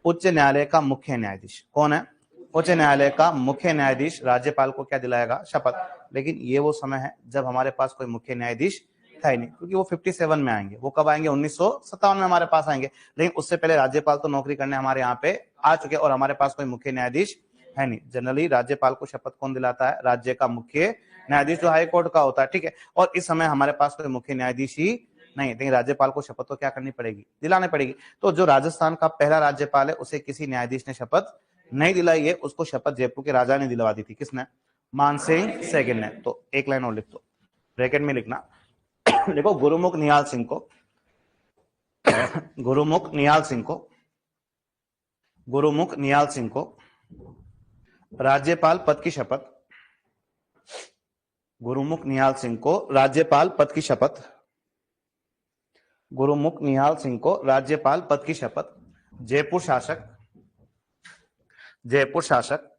उच्च न्यायालय का मुख्य न्यायाधीश कौन है? उच्च न्यायालय का मुख्य न्यायाधीश राज्यपाल को क्या दिलाएगा? शपथ। लेकिन ये वो समय है जब हमारे पास कोई मुख्य न्यायाधीश था ही नहीं, क्योंकि वो 57 में आएंगे। वो कब आएंगे? 1957 में हमारे पास आएंगे। लेकिन उससे पहले राज्यपाल तो नौकरी करने हमारे यहाँ पे आ चुके और हमारे पास कोई मुख्य न्यायाधीश है नहीं। जनरली राज्यपाल को शपथ कौन दिलाता है? राज्य का मुख्य न्यायाधीश, जो हाई कोर्ट का होता है। ठीक है, और इस समय हमारे पास कोई मुख्य न्यायाधीश ही नहीं, लेकिन राज्यपाल को शपथ तो क्या करनी पड़ेगी? दिलानी पड़ेगी। तो जो राजस्थान का पहला राज्यपाल है उसे किसी न्यायाधीश ने शपथ नहीं दिलाई है, उसको शपथ जयपुर के राजा ने दिलवा दी थी। किसने? मानसिंह सेकंड ने। तो एक लाइन और लिख दो, ब्रैकेट में लिखना। देखो, गुरुमुख निहाल सिंह को गुरुमुख निहाल सिंह को राज्यपाल पद की शपथ, गुरुमुख निहाल सिंह को राज्यपाल पद की शपथ, गुरुमुख निहाल सिंह को राज्यपाल पद की शपथ जयपुर शासक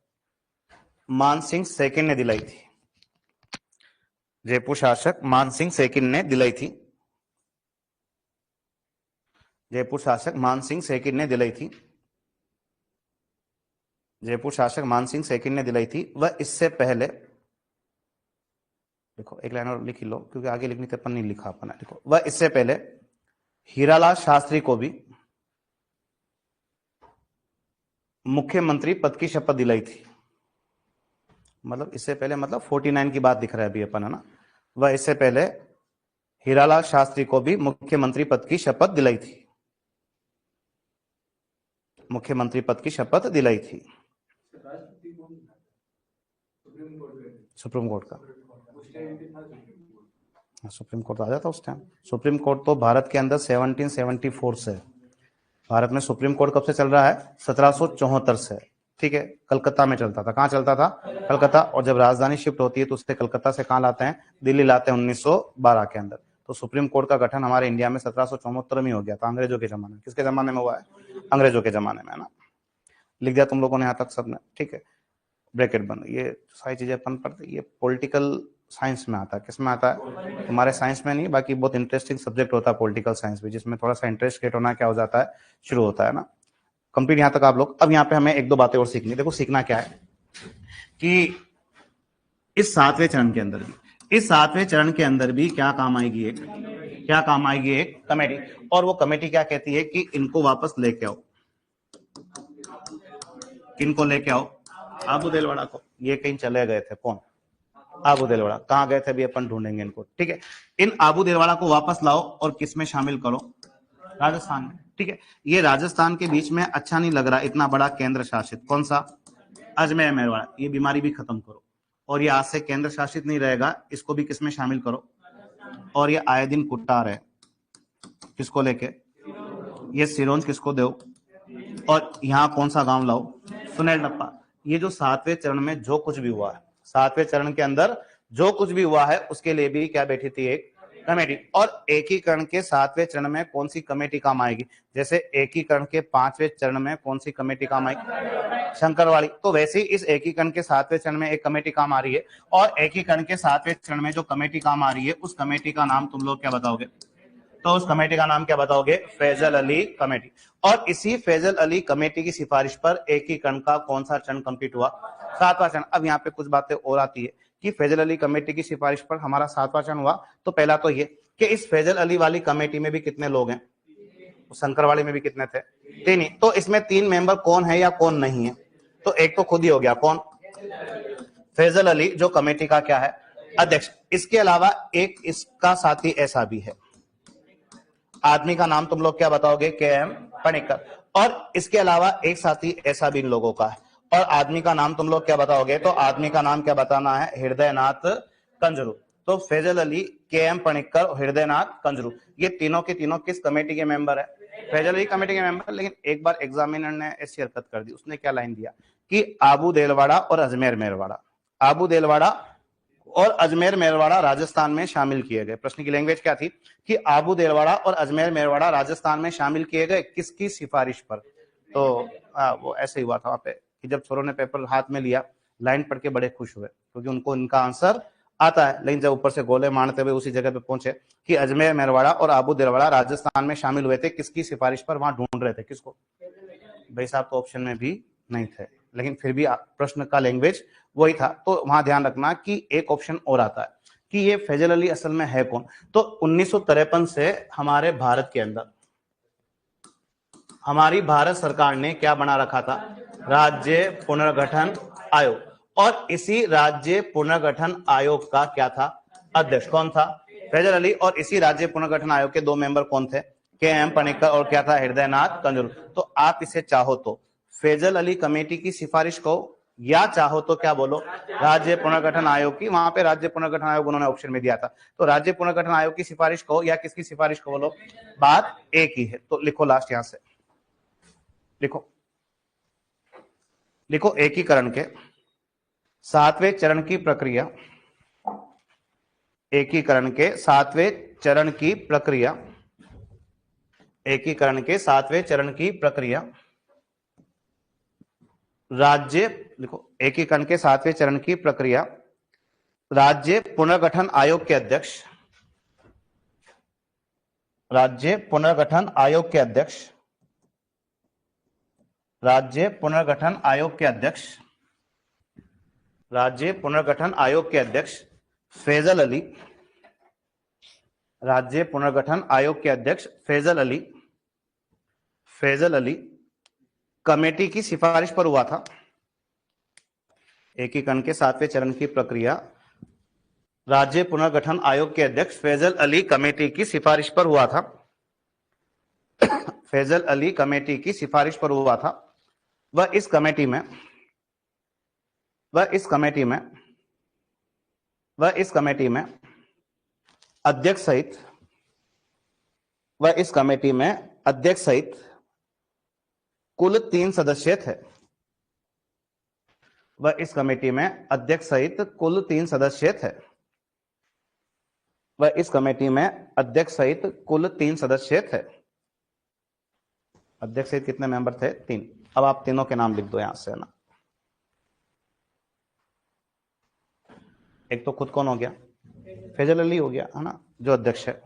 मानसिंह सेकंड ने दिलाई थी। जयपुर शासक मानसिंह सेकंड ने दिलाई थी। जयपुर शासक मानसिंह सेकंड ने दिलाई थी। जयपुर शासक मानसिंह सेकंड ने दिलाई थी। वह इससे पहले, देखो एक लाइन और लिख लो क्योंकि आगे लिखनी तो अपन नहीं लिखा अपना। देखो, वह इससे पहले हीरालाल शास्त्री को भी मुख्यमंत्री पद की शपथ दिलाई थी। मतलब इससे पहले, मतलब 49 की बात दिख रहा है अभी अपन, है ना? वह इससे पहले हीरालाल शास्त्री को भी मुख्यमंत्री पद की शपथ दिलाई थी, मुख्यमंत्री पद की शपथ दिलाई थी। सुप्रीम कोर्ट का, सुप्रीम कोर्ट आ जाता उस टाइम। सुप्रीम कोर्ट तो भारत के अंदर 1774 से, भारत में सुप्रीम कोर्ट कब से चल रहा है? 1774 से, ठीक है। कलकत्ता में चलता था। कहाँ चलता था? कलकत्ता। और जब राजधानी शिफ्ट होती है तो उससे कलकत्ता से कहाँ लाते हैं? दिल्ली लाते हैं 1912 के अंदर। तो सुप्रीम कोर्ट का गठन हमारे इंडिया में 1774 में हो गया था, अंग्रेजों के जमाने में। किसके जमाने में हुआ है? अंग्रेजों के जमाने में, है ना। लिख दिया तुम लोगों ने यहाँ तक सबने, ठीक है। ब्रैकेट बंद। ये सारी चीजें अपन पढ़ते, ये पॉलिटिकल साइंस में आता है। किस में आता है? हमारे साइंस में नहीं, बाकी बहुत इंटरेस्टिंग सब्जेक्ट होता है पॉलिटिकल साइंस भी, जिसमें थोड़ा सा इंटरेस्ट क्रिएट होना क्या हो जाता है, शुरू होता है ना। कंप्लीट यहाँ तक आप लोग। अब यहाँ पे हमें एक दो बातें और सीखनी। देखो सीखना क्या है कि इस 7वें चरण के अंदर भी, इस 7वें चरण के अंदर भी क्या काम आएगी? एक क्या काम आएगी? एक कमेटी। और वो कमेटी क्या कहती है कि इनको वापस लेके आओ। किनको लेके आओ? आबू देलवाड़ा को। ये कहीं चले गए थे, कौन? आबू देलवाड़ा। कहाँ गए थे अभी अपन ढूंढेंगे इनको, ठीक है। इन आबू देलवाड़ा को वापस लाओ और किस में शामिल करो? राजस्थान में, ठीक है। ये राजस्थान के बीच में अच्छा नहीं लग रहा, इतना बड़ा केंद्र शासित। कौन सा? अजमेर मेरवाड़ा। ये बीमारी भी खत्म करो। और ये आज से केंद्र शासित नहीं रहेगा, इसको भी किसमें शामिल करो? और ये आए दिन कुटा रहे, किसको लेके? ये सिरोंज किसको दो? और यहाँ कौन सा गांव लाओ? सुनेल डप्पा। ये जो 7वें चरण में जो कुछ भी हुआ है, 7वें चरण के अंदर जो कुछ भी हुआ है, उसके लिए भी क्या बैठी थी? एक कमेटी। और एकीकरण के 7वें चरण में कौन सी कमेटी काम आएगी? जैसे एकीकरण के 5वें चरण में कौन सी कमेटी काम आएगी? शंकरवाड़ी। तो वैसे ही इस एकीकरण के 7वें चरण में एक कमेटी काम आ रही है। और एकीकरण के 7वें चरण में जो कमेटी काम आ रही है, उस कमेटी का नाम तुम लोग क्या बताओगे? तो उस कमेटी का नाम क्या बताओगे? फैजल अली कमेटी। और इसी फैजल अली कमेटी की सिफारिश पर एकीकरण का कौन सा चरण कंप्लीट हुआ? 7वां चरण। अब यहाँ पे कुछ बातें और आती है कि फैजल अली कमेटी की सिफारिश पर हमारा 7वां चरण हुआ। तो पहला तो ये कि इस फैजल अली वाली कमेटी में भी कितने लोग हैं? शंकरवाड़ी में भी कितने थे? 3 ही। तो इसमें 3 मेंबर कौन है या कौन नहीं है? तो एक तो खुद ही हो गया, कौन? फैजल अली, जो कमेटी का क्या है? अध्यक्ष। इसके अलावा एक इसका साथी ऐसा भी है, आदमी का नाम तुम लोग क्या बताओगे? के.एम. पणिक्कर। और इसके अलावा एक साथी ऐसा भी इन लोगों का है, और आदमी का नाम तुम लोग क्या बताओगे? तो आदमी का नाम क्या बताना है? हृदयनाथ कंजरू। तो फैजल अली, के.एम. पणिक्कर और हृदयनाथ कंजरू, ये तीनों के तीनों किस कमेटी के मेंबर है? फैजल अली कमेटी के मेंबर। लेकिन एक बार एग्जामिनर ने ऐसी हरकत कर दी, उसने क्या लाइन दिया कि आबू देलवाड़ा और अजमेर मेरवाड़ा, आबू देलवाड़ा और अजमेर मेरवाड़ा राजस्थान में शामिल किए गए। प्रश्न की लैंग्वेज क्या थी कि आबू देलवाड़ा और अजमेर मेरवाड़ा राजस्थान में शामिल किए गए, किसकी सिफारिश पर? तो वो ऐसे ही हुआ था वहां पे कि जब छोरों ने पेपर हाथ में लिया, लाइन पढ़ के बड़े खुश हुए क्योंकि उनको इनका आंसर आता है। लेकिन जब ऊपर से गोले मारते हुए उसी जगह पे पहुंचे कि अजमेर मेरवाड़ा और आबू देलवाड़ा राजस्थान में शामिल हुए थे, किसकी सिफारिश पर? वहां ढूंढ रहे थे किसको? भाई साहब तो ऑप्शन में भी नहीं थे, लेकिन फिर भी प्रश्न का लैंग्वेज वही था। तो वहां ध्यान रखना कि एक ऑप्शन और आता है कि ये फैजल अली असल में है कौन। तो 1953 से हमारे भारत के अंदर हमारी भारत सरकार ने क्या बना रखा था? राज्य पुनर्गठन आयोग। और इसी राज्य पुनर्गठन आयोग का क्या था? अध्यक्ष कौन था? फैजल अली। और इसी राज्य पुनर्गठन आयोग के 2 मेंबर कौन थे? के.एम. पणिक्कर और क्या था? हृदयनाथ कंजरू। तो आप इसे चाहो तो फैजल अली कमेटी की सिफारिश को, या चाहो तो क्या बोलो? राज्य पुनर्गठन आयोग की। वहां पे राज्य पुनर्गठन आयोग उन्होंने ऑप्शन में दिया था। तो राज्य पुनर्गठन आयोग की सिफारिश को या किसकी सिफारिश को बोलो? बात एक ही है। तो लिखो लास्ट यहां से, लिखो लिखो एकीकरण के 7वें चरण की प्रक्रिया, एकीकरण के 7वें चरण की प्रक्रिया, एकीकरण के 7वें चरण की प्रक्रिया राज्य, लिखो एकीकरण के 7वें चरण की प्रक्रिया राज्य पुनर्गठन आयोग के अध्यक्ष, राज्य पुनर्गठन आयोग के अध्यक्ष, राज्य पुनर्गठन आयोग के अध्यक्ष, राज्य पुनर्गठन आयोग के अध्यक्ष फैजल अली, राज्य पुनर्गठन आयोग के अध्यक्ष फैजल अली, फैजल अली कमेटी की सिफारिश पर हुआ था। एकीकरण के 7वें चरण की प्रक्रिया राज्य पुनर्गठन आयोग के अध्यक्ष फैजल अली कमेटी की सिफारिश पर हुआ था। फैजल अली कमेटी की सिफारिश पर हुआ था। वह इस कमेटी में अध्यक्ष सहित कुल 3 सदस्य थे। वह इस कमेटी में अध्यक्ष सहित कुल 3 सदस्य थे। वह इस कमेटी में अध्यक्ष सहित कुल 3 सदस्य थे। अध्यक्ष सहित कितने मेंबर थे? 3। अब आप तीनों के नाम लिख दो यहां से, है ना। एक तो खुद कौन हो गया? फैजल अली हो गया, है ना, जो अध्यक्ष है।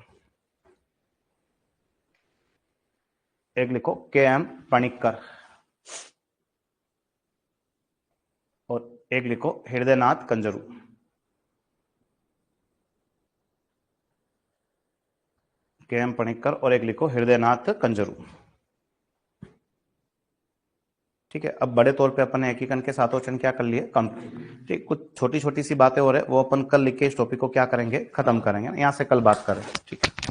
एक लिखो KM पणिक्कर और एक लिखो हृदयनाथ कंजरू। KM पणिक्कर और एक लिखो हृदयनाथ कंजरू। ठीक है। अब बड़े तौर पे अपन ने एकीकरण के सातों चरण क्या कर लिए? कम। ठीक, कुछ छोटी छोटी सी बातें हो रहे वो अपन कल लिख के इस टॉपिक को क्या करेंगे? खत्म करेंगे। यहां से कल बात करें। ठीक है।